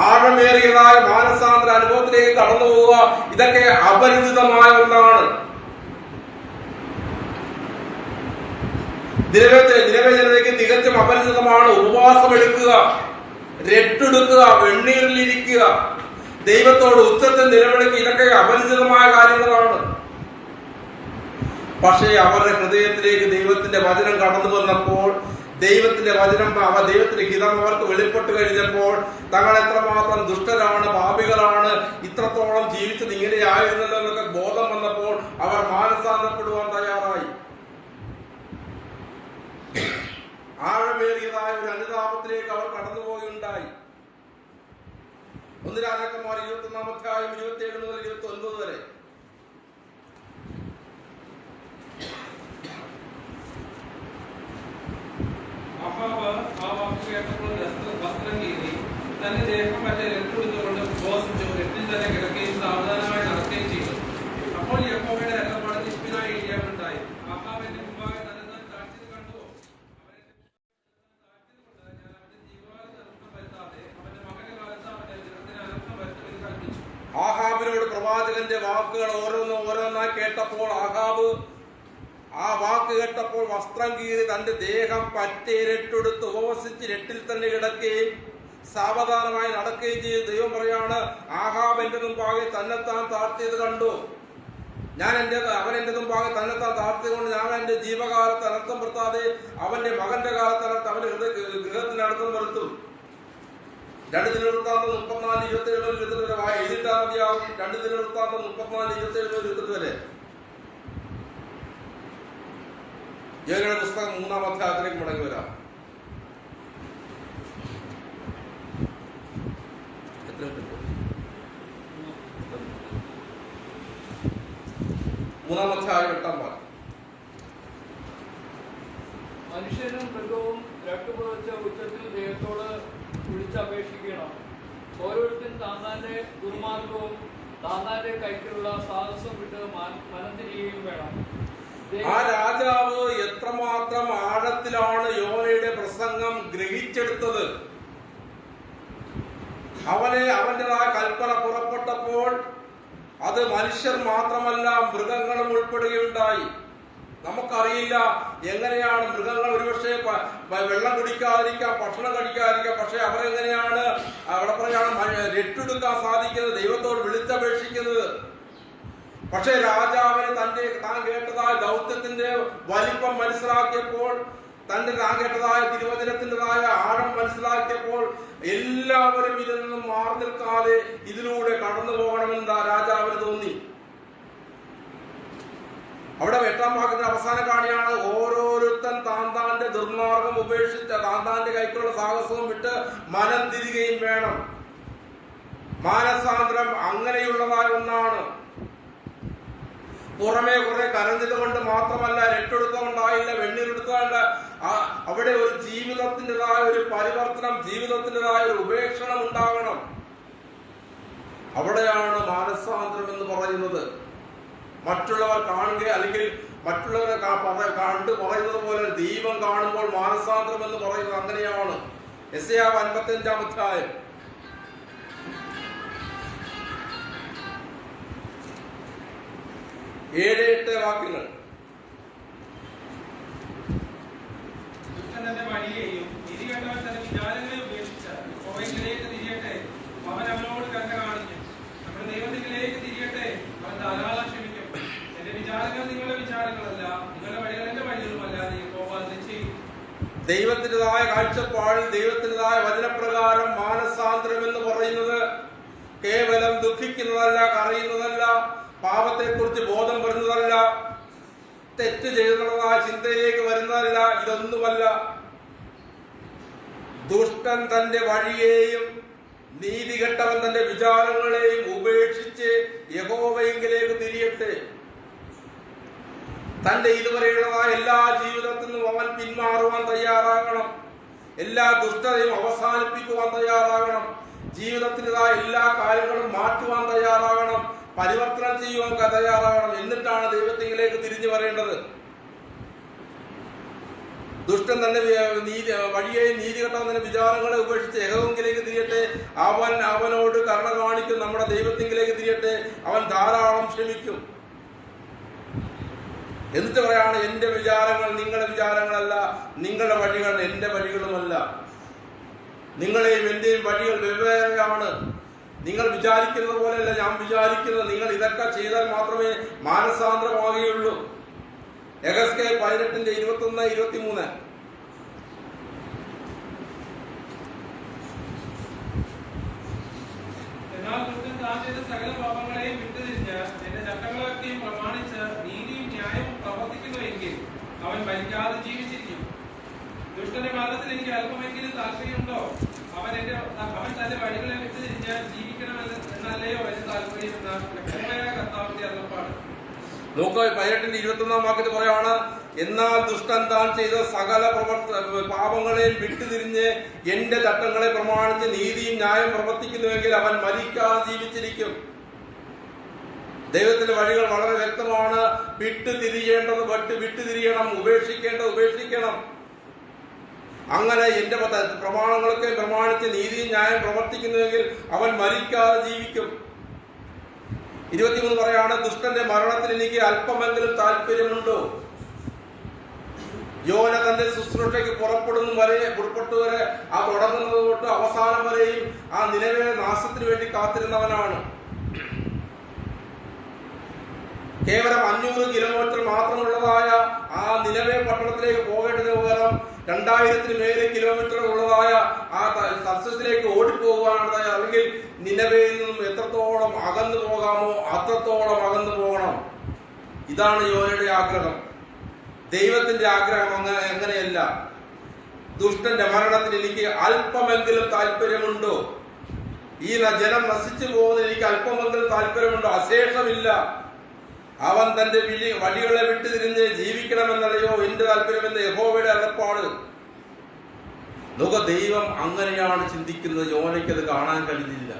ആഴമേറിയതായ മാനസാന്തര അനുഭവത്തിലേക്ക് കടന്നു പോവുക, ഇതൊക്കെ അപരിചിതമായ ഒന്നാണ്. നിലവേ ജനതയ്ക്ക് തികച്ചും അപരിചിതമാണ്. ഉപവാസം എടുക്കുക, രട്ടെടുക്കുക, വെണ്ണീരിലിരിക്കുക, ദൈവത്തോട് ഉച്ചത്തിൽ നിലവിളിക്കുക, ഇതൊക്കെ അപരിചിതമായ കാര്യങ്ങളാണ്. പക്ഷേ അവരുടെ ഹൃദയത്തിലേക്ക് ദൈവത്തിന്റെ വചനം കടന്നു വന്നപ്പോൾ, ദൈവത്തിന്റെ വചനം, ദൈവത്തിന്റെ ഹിതം അവർക്ക് വെളിപ്പെട്ട് കഴിഞ്ഞപ്പോൾ, തങ്ങൾ എത്രമാത്രം ദുഷ്ടരാണ്, പാപികളാണ്, ഇത്രത്തോളം ജീവിച്ചത് ഇങ്ങനെയായിരുന്നല്ലോ എന്നൊക്കെ ബോധം വന്നപ്പോൾ അവർ മാനസാന്തരപ്പെടുവാൻ തയ്യാറായി. ആഴമേറിയതായ ഒരു അനുതാപത്തിലേക്ക് അവർ കടന്നുപോകുകയുണ്ടായി. 1 രാജാക്കന്മാർ 21-ാം അധ്യായം 27 മുതൽ 29 വരെ. അഹാബ് ആ വാക്ക് കേട്ടപ്പോൾ വസ്ത്രം കീറി തന്റെ ദേഹം മറ്റേ രട്ടുകൊണ്ട് ഉപവസിച്ചു, രട്ടിൽ തന്നെ കിടക്കുകയും സാവധാനമായി നടക്കുകയും ചെയ്തു. അപ്പോൾ യഹോവയുടെ അരുളപ്പാട് തിഷ്പിനായി ഏലിയാവിനുണ്ടായി: അഹാബ് എന്റെ മുമ്പാകെ തന്നെത്താൻ താഴ്ത്തിയത് കണ്ടുവോ? അവനെ താഴ്ത്തിയതുകൊണ്ട് ഞാൻ അവന്റെ ജീവകാലത്ത് അനർത്ഥം വരുത്താതെ അവന്റെ മകന്റെ കാലത്ത് അവന്റെ ജനത്തിന് അനർത്ഥം വരുത്തുമെന്ന് കൽപ്പിച്ചു. ആഹാബിനോട് പ്രവാചകന്റെ വാക്കുകൾ ഓരോന്നായി കേട്ടപ്പോൾ ആഹാബ് ആ വാക്ക് കേട്ടപ്പോൾ വസ്ത്രം കീറി തന്റെ ദേഹം പറ്റേ രട്ടെടുത്ത് ഉപവസിച്ച് രട്ടിൽ തന്നെ കിടക്കുകയും സാവധാനമായി നടക്കുകയും ചെയ്തു. ദൈവം പറയാണ്, ആഹാബ് എന്റെ മുമ്പാകെ തന്നെത്താൻ താഴ്ത്തിയത് കണ്ടു. അവൻ എന്റെ മുമ്പാകെ തന്നെത്താൻ താഴ്ത്തിയതുകൊണ്ട് ഞാൻ എന്റെ ജീവകാലത്ത് അനർത്ഥം വരുത്താതെ അവന്റെ മകന്റെ കാലത്ത് അനർത്ഥം, അവന്റെ ഗൃഹത്തിന് അനർത്ഥം വരുത്തും. 2 ദിനവൃത്താന്തം 34:27-28 വരെ എഴുതിട്ടാൽ മതിയാവും. 2 ദിനവൃത്താന്തം 34:27-28 വരെ. യോനയുടെ പുസ്തകം 3-ാം അധ്യായത്തിലേക്ക് മടങ്ങി വരാം. മൂന്നാം അധ്യായം 8-ാം വാക്യം. മനുഷ്യനും മൃഗവും രട്ടുപുതച്ച ഉച്ചത്തിൽ ദൈവത്തോട് വിളിച്ചപേക്ഷിക്കണം. ഓരോരുത്തരും താന്താന്റെ ദുർമാർഗവും താന്താന്റെ കൈക്കുള്ള സാഹസം വിട്ട് മനം തിരിയുകയും വേണം. ആ രാജാവ് എത്രമാത്രം ആഴത്തിലാണ് യോനയുടെ പ്രസംഗം ഗ്രഹിച്ചെടുത്തത്. അവന്റേതായ കൽപ്പന പുറപ്പെട്ടപ്പോൾ അത് മനുഷ്യർ മാത്രമല്ല മൃഗങ്ങളും ഉൾപ്പെടുകയുണ്ടായി. നമുക്കറിയില്ല എങ്ങനെയാണ് മൃഗങ്ങൾ ഒരുപക്ഷെ വെള്ളം കുടിക്കാതിരിക്കാം, ഭക്ഷണം കഴിക്കാതിരിക്കാം, പക്ഷെ അവരെങ്ങനെയാണ് അവിടെ പറയാണ് രട്ടെടുക്കാൻ സാധിക്കുന്നത്, ദൈവത്തോട് വിളിച്ചപേക്ഷിക്കുന്നത്. പക്ഷെ രാജാവിന് താൻ കേട്ടതായ ദൗത്യത്തിന്റെ വലിപ്പം മനസ്സിലാക്കിയപ്പോൾ, താൻ കേട്ടതായ തിരുവചനത്തിൻ്റെതായ ആഴം മനസ്സിലാക്കിയപ്പോൾ എല്ലാവരും ഇതിൽ നിന്നും മാറി നിൽക്കാതെ ഇതിലൂടെ കടന്നു പോകണമെന്ന് രാജാവിന് തോന്നി. അവിടെ 8-ാം വാക്യത്തിന്റെ അവസാന കാണിയാണ് ഓരോരുത്തൻ താന്താന്റെ ദുർമാർഗം ഉപേക്ഷിച്ച് താന്താന്റെ കൈക്കുള്ള സാഹസവും വിട്ട് മനം തിരികെയും വേണം. മാനസാന്തരം അങ്ങനെയുള്ളതായ ഒന്നാണ്. പുറമേ കുറെ കരഞ്ഞത് കൊണ്ട് മാത്രമല്ല, രട്ടെടുത്തുകൊണ്ടായില്ല, വെണ്ണീരെടുത്തുകൊണ്ട് അവിടെ ഒരു ജീവിതത്തിൻ്റെതായ ഒരു പരിവർത്തനം, ജീവിതത്തിൻ്റെതായ ഒരു ഉപേക്ഷണം ഉണ്ടാകണം. അവിടെയാണ് മാനസാന്തരം എന്ന് പറയുന്നത്. മറ്റുള്ളവർ കാണുക അല്ലെങ്കിൽ മറ്റുള്ളവരെ കണ്ടു പറയുന്നത് പോലെ ദൈവം കാണുമ്പോൾ മാനസാന്തരം എന്ന് പറയുന്നത് അങ്ങനെയാണ്. യെശയ്യാവ് 55-ാം അധ്യായം 7-8 വാക്യങ്ങൾ. തന്റെ വഴിയെയും തിരികെട്ടവൻ തന്റെ വിചാരങ്ങളെ ഉപേക്ഷിച്ച് യഹോവയിലേക്ക് തിരിയട്ടെ, അവൻ അവനോട് കരുണ കാണിക്കും. നമ്മുടെ ദൈവത്തിലേക്ക് തിരിയട്ടെ, അവൻ ധാരാളം ക്ഷമിക്കും. എന്റെ വിചാരങ്ങൾ നിങ്ങളുടെ വിചാരങ്ങളല്ല, നിങ്ങളുടെ വഴികൾ എന്റെ വഴികളുമല്ല, യഹോവ അത് ചെയ്യും. ദൈവത്തിൻ്റെതായ കാഴ്ചപ്പാടിൽ ദൈവത്തിൻ്റെതായ വചനപ്രകാരം മാനസാന്തരം എന്ന് പറയുന്നത് കേവലം ദുഃഖിക്കുന്നതല്ല, കരയുന്നതല്ല, പാപത്തെക്കുറിച്ച് ബോധം വരുന്നതല്ല, തെറ്റ് ചെയ്യുന്നതായ ചിന്തയിലേക്ക് വരുന്നതല്ല. ഇതൊന്നുമല്ല. ദുഷ്ടൻ തന്റെ വഴിയെയും നീതികെട്ടവൻ തന്റെ വിചാരങ്ങളെയും ഉപേക്ഷിച്ച് യഹോവയിലേക്ക് തിരിയട്ടെ. തന്റെ ഇതുവരെയുള്ളതായ എല്ലാ ജീവിതത്തിൽ നിന്നും അവൻ പിന്മാറുവാൻ തയ്യാറാകണം. എല്ലാ ദുഷ്ടതയും അവസാനിപ്പിക്കുവാൻ തയ്യാറാകണം. ജീവിതത്തിൻ്റെതായ എല്ലാ കാര്യങ്ങളും മാറ്റുവാൻ തയ്യാറാകണം. പരിവർത്തനം ചെയ്യുവാൻ തയ്യാറാകണം. എന്നിട്ടാണ് ദൈവത്തിലേക്ക് തിരിഞ്ഞു വരേണ്ടത്. ദുഷ്ടൻ തന്റെ വഴിയെയും നീതികെട്ടവൻ തന്റെ വിചാരങ്ങളെ ഉപേക്ഷിച്ച് യഹോവയിലേക്ക് തിരിയട്ടെ, അവൻ അവനോട് കരുണ കാണിക്കും. നമ്മുടെ ദൈവത്തിലേക്ക് തിരിയട്ടെ, അവൻ ധാരാളം ക്ഷമിക്കും. എന്നിട്ട് പറയാണ്, എന്റെ വിചാരങ്ങൾ നിങ്ങളുടെ വിചാരങ്ങളല്ല, നിങ്ങളുടെ വഴികൾ എന്റെ വഴികളുമല്ല. നിങ്ങളെയും എന്റെയും വഴികൾ വെവ്വേറെയാണ്. നിങ്ങൾ വിചാരിക്കുന്നത് പോലെയല്ല ഞാൻ വിചാരിക്കുന്നത്. നിങ്ങൾ ഇതൊക്കെ ചെയ്താൽ മാത്രമേ മാനസാന്തരമാകുകയുള്ളൂ. യെഹെസ്കേൽ 18:21-23. എന്നാൽ ദുഷ്ടൻ താൻ ചെയ്ത സകല പാപങ്ങളെയും വിട്ടുതിരിഞ്ഞ് എന്റെ ചട്ടങ്ങളൊക്കെയും പ്രമാണിച്ച് നീതിയും ന്യായവും പ്രവർത്തിക്കുന്നുവെങ്കിൽ അവൻ മരിക്കാതെ ജീവിച്ചിരിക്കും. ദുഷ്ടന്റെ മരണത്തിൽ എനിക്ക് അല്പമെങ്കിലും താല്പര്യമുണ്ടോ? അവൻ തന്റെ വഴികളെ വിട്ടുതിരിഞ്ഞ് ജീവിക്കണമെന്നല്ലയോ എന്റെ താല്പര്യം എന്ന യഹോവയായ കർത്താവിന്റെ അരുളപ്പാട്. നോക്ക് 18-21 വാക്യത്തിൽ പറയാണ്, എന്നാൽ ദുഷ്ടൻ താൻ ചെയ്ത സകല പാപങ്ങളെയും വിട്ടുതിരിഞ്ഞ് എന്റെ ചട്ടങ്ങളെ പ്രമാണിച്ച് നീതിയും ന്യായം പ്രവർത്തിക്കുന്നുവെങ്കിൽ അവൻ മരിക്കാതെ ജീവിച്ചിരിക്കും. ദൈവത്തിന്റെ വഴികൾ വളരെ വ്യക്തമാണ്. വിട്ടുതിരിയേണ്ടത് വിട്ടുതിരിയണം, ഉപേക്ഷിക്കേണ്ടത് ഉപേക്ഷിക്കണം. അങ്ങനെ എന്റെ പ്രമാണങ്ങളൊക്കെ പ്രമാണിച്ച് നീതിയും ന്യായം പ്രവർത്തിക്കുന്നുവെങ്കിൽ അവൻ മരിക്കാതെ ജീവിക്കും. 23 പറയാണ്, ദുഷ്ടന്റെ മരണത്തിൽ എനിക്ക് അല്പമെങ്കിലും താല്പര്യമുണ്ടോ? യോന തന്റെ ശുശ്രൂഷയ്ക്ക് പുറപ്പെട്ടു വരെ ആ തുടങ്ങുന്നത് തൊട്ട് അവസാനം വരെയും ആ നിലവേ നാശത്തിന് വേണ്ടി കാത്തിരുന്നവനാണ്. കേവലം 500 കിലോമീറ്റർ മാത്രമുള്ളതായ ആ നിലവേ പട്ടണത്തിലേക്ക് പോകേണ്ടതിന് പകരം 2000-ന് മേലെ കിലോമീറ്റർ ഉള്ളതായ ആ തർശീസിലേക്ക് ഓടിപ്പോകുവാനുള്ളതായ, അല്ലെങ്കിൽ നിലവയിൽ നിന്നും എത്രത്തോളം അകന്നു പോകാമോ അത്രത്തോളം അകന്നു പോകണം. ഇതാണ് യോനയുടെ ആഗ്രഹം. ദൈവത്തിന്റെ ആഗ്രഹം അങ്ങനെയല്ല. ദുഷ്ടന്റെ മരണത്തിന് എനിക്ക് അല്പമെങ്കിലും താല്പര്യമുണ്ടോ? ഈ ജനം നശിച്ചു പോകുന്നതിന് എനിക്ക് അല്പമെങ്കിലും താല്പര്യമുണ്ടോ? അശേഷമില്ല. അവൻ തന്റെ വഴികളെ വിട്ടുതിരിഞ്ഞ് ജീവിക്കണമെന്നല്ലയോ എന്റെ താല്പര്യമെന്ന് യഹോവയുടെ അരുളപ്പാട്. നോക്ക്, ദൈവം അങ്ങനെയാണ് ചിന്തിക്കുന്നത്. യോനയ്ക്കത് കാണാൻ കഴിഞ്ഞില്ല.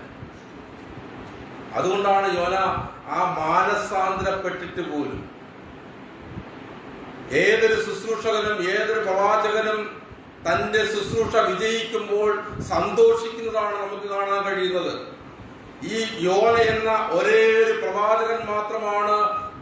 അതുകൊണ്ടാണ് യോന ആ മാനസാന്തരപ്പെട്ടിട്ട് പോലും. ഏതൊരു ശുശ്രൂഷകനും ഏതൊരു പ്രവാചകനും തന്റെ ശുശ്രൂഷ വിജയിക്കുമ്പോൾ സന്തോഷിക്കുന്നതാണ് നമുക്ക് കാണാൻ കഴിയുന്നത്. ഈ യോന എന്ന ഒരേ ഒരു പ്രവാചകൻ മാത്രമാണ്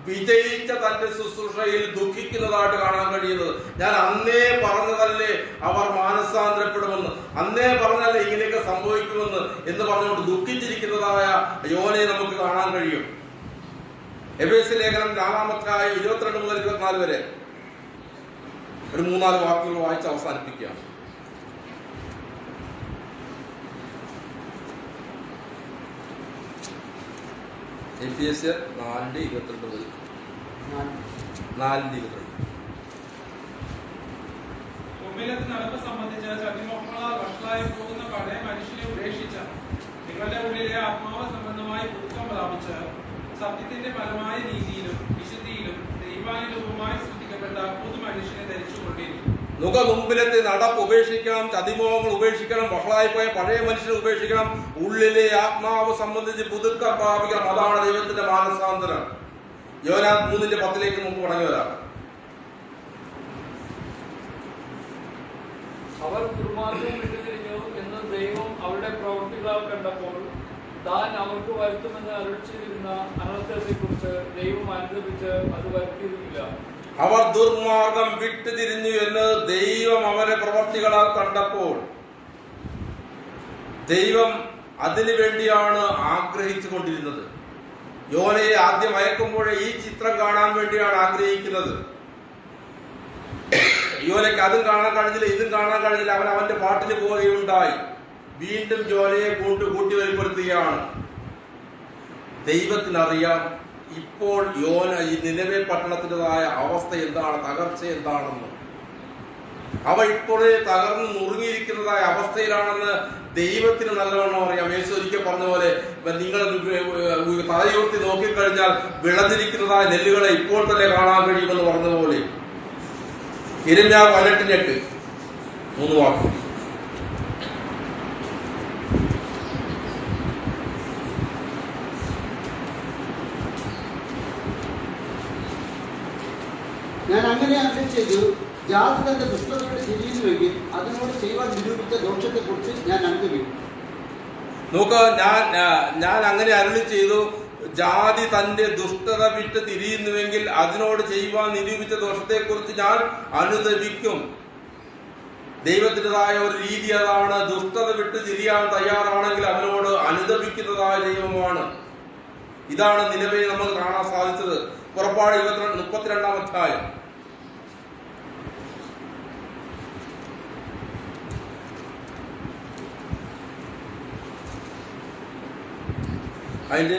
വിജയിച്ച തന്റെ ശുശ്രൂഷയിൽ ദുഃഖിക്കുന്നതായിട്ട് കാണാൻ കഴിയുന്നത്. ഞാൻ അന്നേ പറഞ്ഞതല്ലേ അവർ മാനസാന്തരപ്പെടുമെന്ന്, അന്നേ പറഞ്ഞല്ലേ ഇങ്ങനെയൊക്കെ സംഭവിക്കുമെന്ന് എന്ന് പറഞ്ഞുകൊണ്ട് ദുഃഖിച്ചിരിക്കുന്നതായ യോനയെ നമുക്ക് കാണാൻ കഴിയും. എഫേസ്യ ലേഖനം 4-ാം അധ്യായം 22 മുതൽ 24 വരെ ഒരു 3-4 വാക്കുകൾ വായിച്ച് അവസാനിപ്പിക്കുകയാണ്. എഫേസ്യർ 4:22 മുതൽ. 4:20. മുമ്പിലത്തെ നടപ്പ് സംബന്ധിച്ച് ചതിമോഹങ്ങളാൽ വഷളായി പോകുന്ന പഴയ മനുഷ്യനെ ഉപേക്ഷിച്ച നിങ്ങളുടെ ഉള്ളിലെ ആത്മാവ് സംബന്ധമായി പുതുക്കം പ്രാപിച്ച് സത്യത്തിന്റെ ഫലമായ നീതിയിലും വിശുദ്ധിയിലും ദൈവാനുരൂപമായി സൃഷ്ടിക്കപ്പെട്ട പുതു മനുഷ്യനെ ധരിച്ചുകൊണ്ടിരിക്കും. മുമ്പിലത്തെ നടപ്പ് ഉപേക്ഷിക്കണം, ചതിമോഹങ്ങൾ ഉപേക്ഷിക്കണം, വഷളായി പോയ പഴയ മനുഷ്യനെ ഉപേക്ഷിക്കണം, ഉള്ളിലെ ആത്മാവ് സംബന്ധിച്ച് പുതുക്കം പ്രാപിക്കണം. അതാണ് ദൈവത്തിന്റെ മാനസാന്തരം. യോനാ 3:10 നമുക്ക് മടങ്ങി വരാം. അവർ ദുർമാർഗം വിട്ടുതിരിഞ്ഞു എന്ന് ദൈവം അവരുടെ പ്രവൃത്തികളാൽ കണ്ടപ്പോൾ താൻ അവർക്ക് വരുത്തുമെന്ന് അരുളിച്ചിരുന്ന അനർത്ഥത്തെക്കുറിച്ച് ദൈവം അനുദപിച്ച് അത് വരുത്തിയിരുന്നില്ല. അവർ ദുർമാർഗം വിട്ടുതിരിഞ്ഞു എന്ന് ദൈവം അവരെ പ്രവർത്തികളാൽ കണ്ടപ്പോൾ ദൈവം അതിനു വേണ്ടിയാണ് ആഗ്രഹിച്ചു കൊണ്ടിരുന്നത്. യോനയെ ആദ്യം അയക്കുമ്പോഴേ ഈ ചിത്രം കാണാൻ വേണ്ടിയാണ് ആഗ്രഹിക്കുന്നത്. യോനയ്ക്ക് അതും കാണാൻ കഴിഞ്ഞില്ല, ഇതും കാണാൻ കഴിഞ്ഞില്ല. അവൻ അവന്റെ പാട്ടിന് പോവുകയുണ്ടായി. വീണ്ടും യോനയെ കൂട്ടി വെളിപ്പെടുത്തുകയാണ്. ദൈവത്തിനറിയാം ഇപ്പോൾ യോന ഈ നിനവേ പട്ടണത്തിൻ്റെതായ അവസ്ഥ എന്താണ്, തകർച്ച എന്താണെന്ന്. അവ ഇപ്പോഴേ തകർന്ന് നുറുങ്ങിയിരിക്കുന്നതായ അവസ്ഥയിലാണെന്ന് ദൈവത്തിന് നല്ലവണ്ണം അറിയാം. യേശു ഒരിക്കൽ പറഞ്ഞ പോലെ നിങ്ങൾ തലയുയർത്തി നോക്കിക്കഴിഞ്ഞാൽ വിളഞ്ഞിരിക്കുന്നതായ നെല്ലുകളെ ഇപ്പോൾ തന്നെ കാണാൻ കഴിയുമെന്ന് പറഞ്ഞതുപോലെ. ഇരമ്യാ 18:8 3 വാക്ക്. ഞാൻ അങ്ങനെ അരുളി ചെയ്തു, ജാതി തന്റെ ദുഷ്ടതയോട് തിരിയുന്നുവെങ്കിൽ അതിനോട് ചെയ്യുവാൻ നിരൂപിച്ച ദോഷത്തെക്കുറിച്ച് ഞാൻ അനുഭവിക്കും. നോക്ക്, ഞാൻ അങ്ങനെ അരുളി ചെയ്തു, ജാതി തന്റെ ദുഷ്ടത വിട്ട് തിരിയുന്നുവെങ്കിൽ അതിനോട് ചെയ്യുവാൻ നിരൂപിച്ച ദോഷത്തെക്കുറിച്ച് ഞാൻ അനുദപിക്കും. ദൈവത്തിൻ്റെതായ ഒരു രീതി അതാണ്. ദുഷ്ടത വിട്ട് തിരിയാൻ തയ്യാറാണെങ്കിൽ അവനോട് അനുദപിക്കുന്നതായ ദൈവമാണ്. ഇതാണ് നിലവിൽ നമുക്ക് കാണാൻ സാധിച്ചത്. പുറപ്പാട് 32-32 അധ്യായം. അതിന്റെ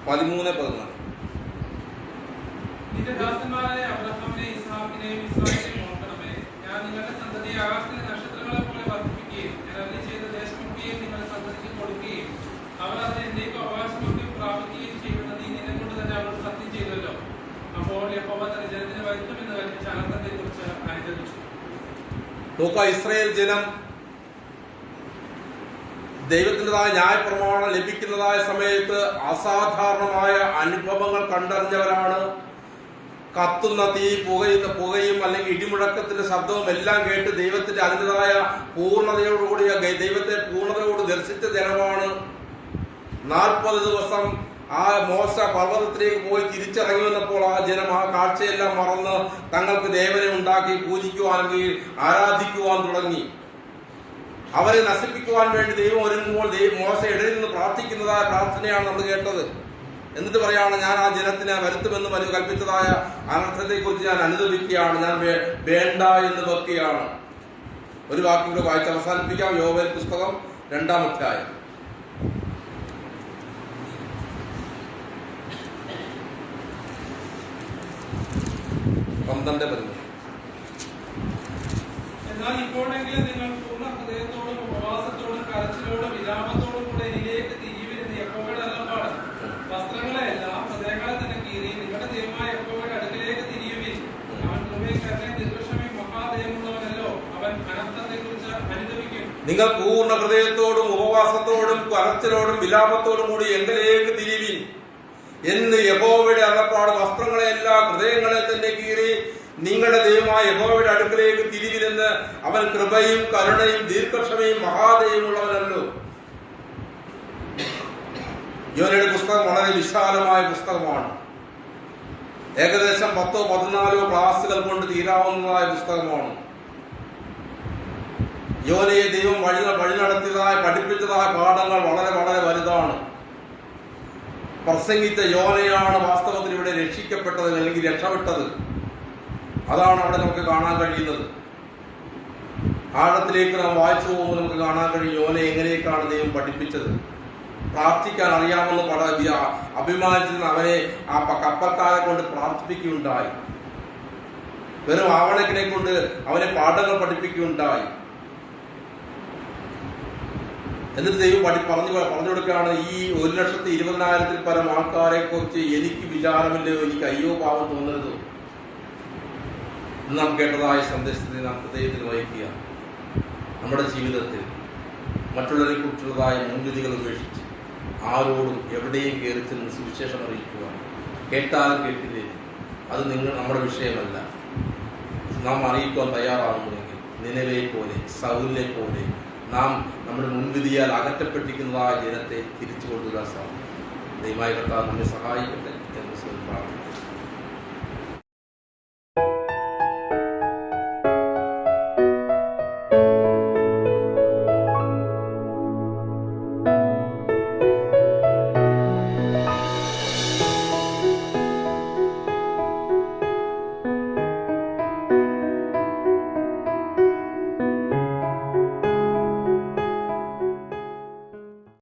13-14. നിന്റെ ദാസന്മാരായ അബ്രഹാമിനെയും ഇസ്ഹാക്കിനെയും ഇസ്രായേലിനെയും ഓർക്കണമേ. ഞാൻ നിങ്ങളുടെ സന്തതിയെ ആകാശത്തിലെ നക്ഷത്രങ്ങളെ പോലെ വർദ്ധിപ്പിക്കുകയും ഞാൻ അരുളി ചെയ്ത ദേശമൊക്കെയും നിങ്ങളുടെ സന്തതിക്ക് കൊടുക്കുകയും അവർ അതിനെ എന്നേക്കും അവകാശമാക്കി പ്രാപിക്കുകയും ചെയ്യുമെന്ന് നീ നിന്നെ കൊണ്ട് തന്നെ അവരോട് സത്യം ചെയ്തല്ലോ. അപ്പോൾ യഹോവ തന്റെ ജനത്തിന് വരുത്തുമെന്ന് കൽപ്പിച്ച അനർത്ഥത്തെ കുറിച്ച് അനുദപിച്ചു. നോക്ക, ഇസ്രായേൽ ജനം ദൈവത്തിൻ്റെതായ ന്യായപ്രമാണം ലഭിക്കുന്നതായ സമയത്ത് അസാധാരണമായ അനുഭവങ്ങൾ കണ്ടറിഞ്ഞവരാണ്. കത്തുന്ന തീ, പുകയും അല്ലെങ്കിൽ ഇടിമുഴക്കത്തിന്റെ ശബ്ദവും എല്ലാം കേട്ട് ദൈവത്തിന്റെ അതിൻ്റെതായ പൂർണ്ണതയോടുകൂടിയ ദൈവത്തെ പൂർണ്ണതയോട് ദർശിച്ച ജനമാണ്. 40 ദിവസം ആ മോശ പർവ്വതത്തിലേക്ക് പോയി തിരിച്ചിറങ്ങി വന്നപ്പോൾ ആ ജനം ആ കാഴ്ചയെല്ലാം മറന്ന് തങ്ങൾക്ക് ദേവനെ ഉണ്ടാക്കി പൂജിക്കുവാനെങ്കിൽ ആരാധിക്കുവാൻ തുടങ്ങി. അവരെ നശിപ്പിക്കുവാൻ വേണ്ടി ദൈവം ഒരുങ്ങുമ്പോൾ മോശ ഇടയിൽ നിന്ന് പ്രാർത്ഥിക്കുന്നതായ പ്രാർത്ഥനയാണ് നമ്മൾ കേട്ടത്. എന്നിട്ട് പറയാണ്, ഞാൻ ആ ജനത്തിനെ വരുത്തുമെന്ന് കൽപ്പിച്ചതായ അനർത്ഥത്തെ കുറിച്ച് ഞാൻ അനുദപിക്കുകയാണ്, ഞാൻ വേണ്ട എന്ന് വെക്കുകയാണ്. ഒരു വാക്കിലൂടെ വായിച്ച് അവസാനിപ്പിക്കാം. യോവേൽ പുസ്തകം 2-ാം അധ്യായം. എന്നാൽ ഇപ്പോഴെങ്കിലും നിങ്ങൾ പൂർണ്ണ ഹൃദയത്തോടും ഉപവാസത്തോടും കരച്ചിലോടും വിലാപത്തോടും കൂടെ എന്നിലേക്ക് തിരിയുവിരുന്ന് യഹോവയുടെ അരുളപ്പാട്. വസ്ത്രങ്ങളെല്ലാം ഹൃദയങ്ങളെ തന്നെ കീറി നിങ്ങളുടെ ദൈവമായ യഹോവയുടെ അടുക്കലേക്ക് തിരിയുവിൻ. അവൻ കൃപയും കരുണയും ദീർഘക്ഷമയും മഹാദയമുള്ളവനല്ലോ. അവൻ അനർത്ഥത്തെ കുറിച്ച് അനുദപിക്കും. നിങ്ങൾ പൂർണ്ണ ഹൃദയത്തോടും ഉപവാസത്തോടും കരച്ചിലോടും വിലാപത്തോടും കൂടി എങ്കിലേക്ക് തിരിവിൻ എന്ന് യഹോവയുടെ അരുളപ്പാട്. വസ്ത്രങ്ങളെല്ലാം ഹൃദയങ്ങളെ തന്നെ കീറി നിങ്ങളുടെ ദൈവമായ യഹോവയുടെ അടുക്കലേക്ക് തിരിവിരുന്ന് അവൻ കൃപയും കരുണയും ദീർഘക്ഷമയും മഹാദയമുള്ളവനല്ലോ. യോനയുടെ പുസ്തകം വളരെ വിശാലമായ പുസ്തകമാണ്. ഏകദേശം 10-14 ക്ലാസുകൾ കൊണ്ട് തീരാവുന്നതായ പുസ്തകമാണ്. യോനയെ ദൈവം വഴി നടത്തിയതായ പഠിപ്പിച്ചതായ പാഠങ്ങൾ വളരെ വളരെ വലുതാണ്. പ്രസംഗിച്ച യോനയാണ് വാസ്തവത്തിൽ ഇവിടെ രക്ഷിക്കപ്പെട്ടത് അല്ലെങ്കിൽ രക്ഷപ്പെട്ടത്. അതാണ് അവിടെ നമുക്ക് കാണാൻ കഴിയുന്നത്. ആഴത്തിലേക്ക് നാം വായിച്ചു പോകുമ്പോൾ നമുക്ക് കാണാൻ കഴിയും യോനെ എങ്ങനെയൊക്കെയാണ് ദൈവം പഠിപ്പിച്ചത്. പ്രാർത്ഥിക്കാൻ അറിയാമെന്ന് അഭിമാനിച്ചിരുന്ന അവനെ ആ കപ്പൽക്കാരെ കൊണ്ട് പ്രാർത്ഥിപ്പിക്കുകയുണ്ടായി. വെറും ആവണക്കിനെ കൊണ്ട് അവനെ പാഠങ്ങൾ പഠിപ്പിക്കുകയുണ്ടായി. എന്നിട്ട് ദൈവം പറഞ്ഞു കൊടുക്കുകയാണ്, ഈ 1,20,000-ൽ പരം ആൾക്കാരെ കുറിച്ച് എനിക്ക് വിചാരമില്ലയോ, എനിക്ക് അയ്യോ പാവം തോന്നരുതോ. നാം കേട്ടതായ സന്ദേശത്തെ നാം ഹൃദയത്തിൽ വഹിക്കുക. നമ്മുടെ ജീവിതത്തിൽ മറ്റുള്ളവരെ കുറിച്ചുള്ളതായ മുൻവിധികൾ ഉപേക്ഷിച്ച് ആരോടും എവിടെയും കയറി ചെന്ന് സുവിശേഷം അറിയിക്കുക. കേട്ടാലും കേട്ടില്ലേ, അത് നമ്മുടെ വിഷയമല്ല. നാം അറിയിക്കുവാൻ തയ്യാറാകുന്നുവെങ്കിൽ നിനവയെ പോലെ, സൗലിനെ പോലെ നാം നമ്മുടെ മുൻവിധിയാൽ അകറ്റപ്പെട്ടിരിക്കുന്നതായ ജനത്തെ തിരിച്ചു കൊണ്ടുവരാൻ സാധിക്കും. ദൈവമായ കർത്താവ് നമ്മെ സഹായിക്കട്ടെ.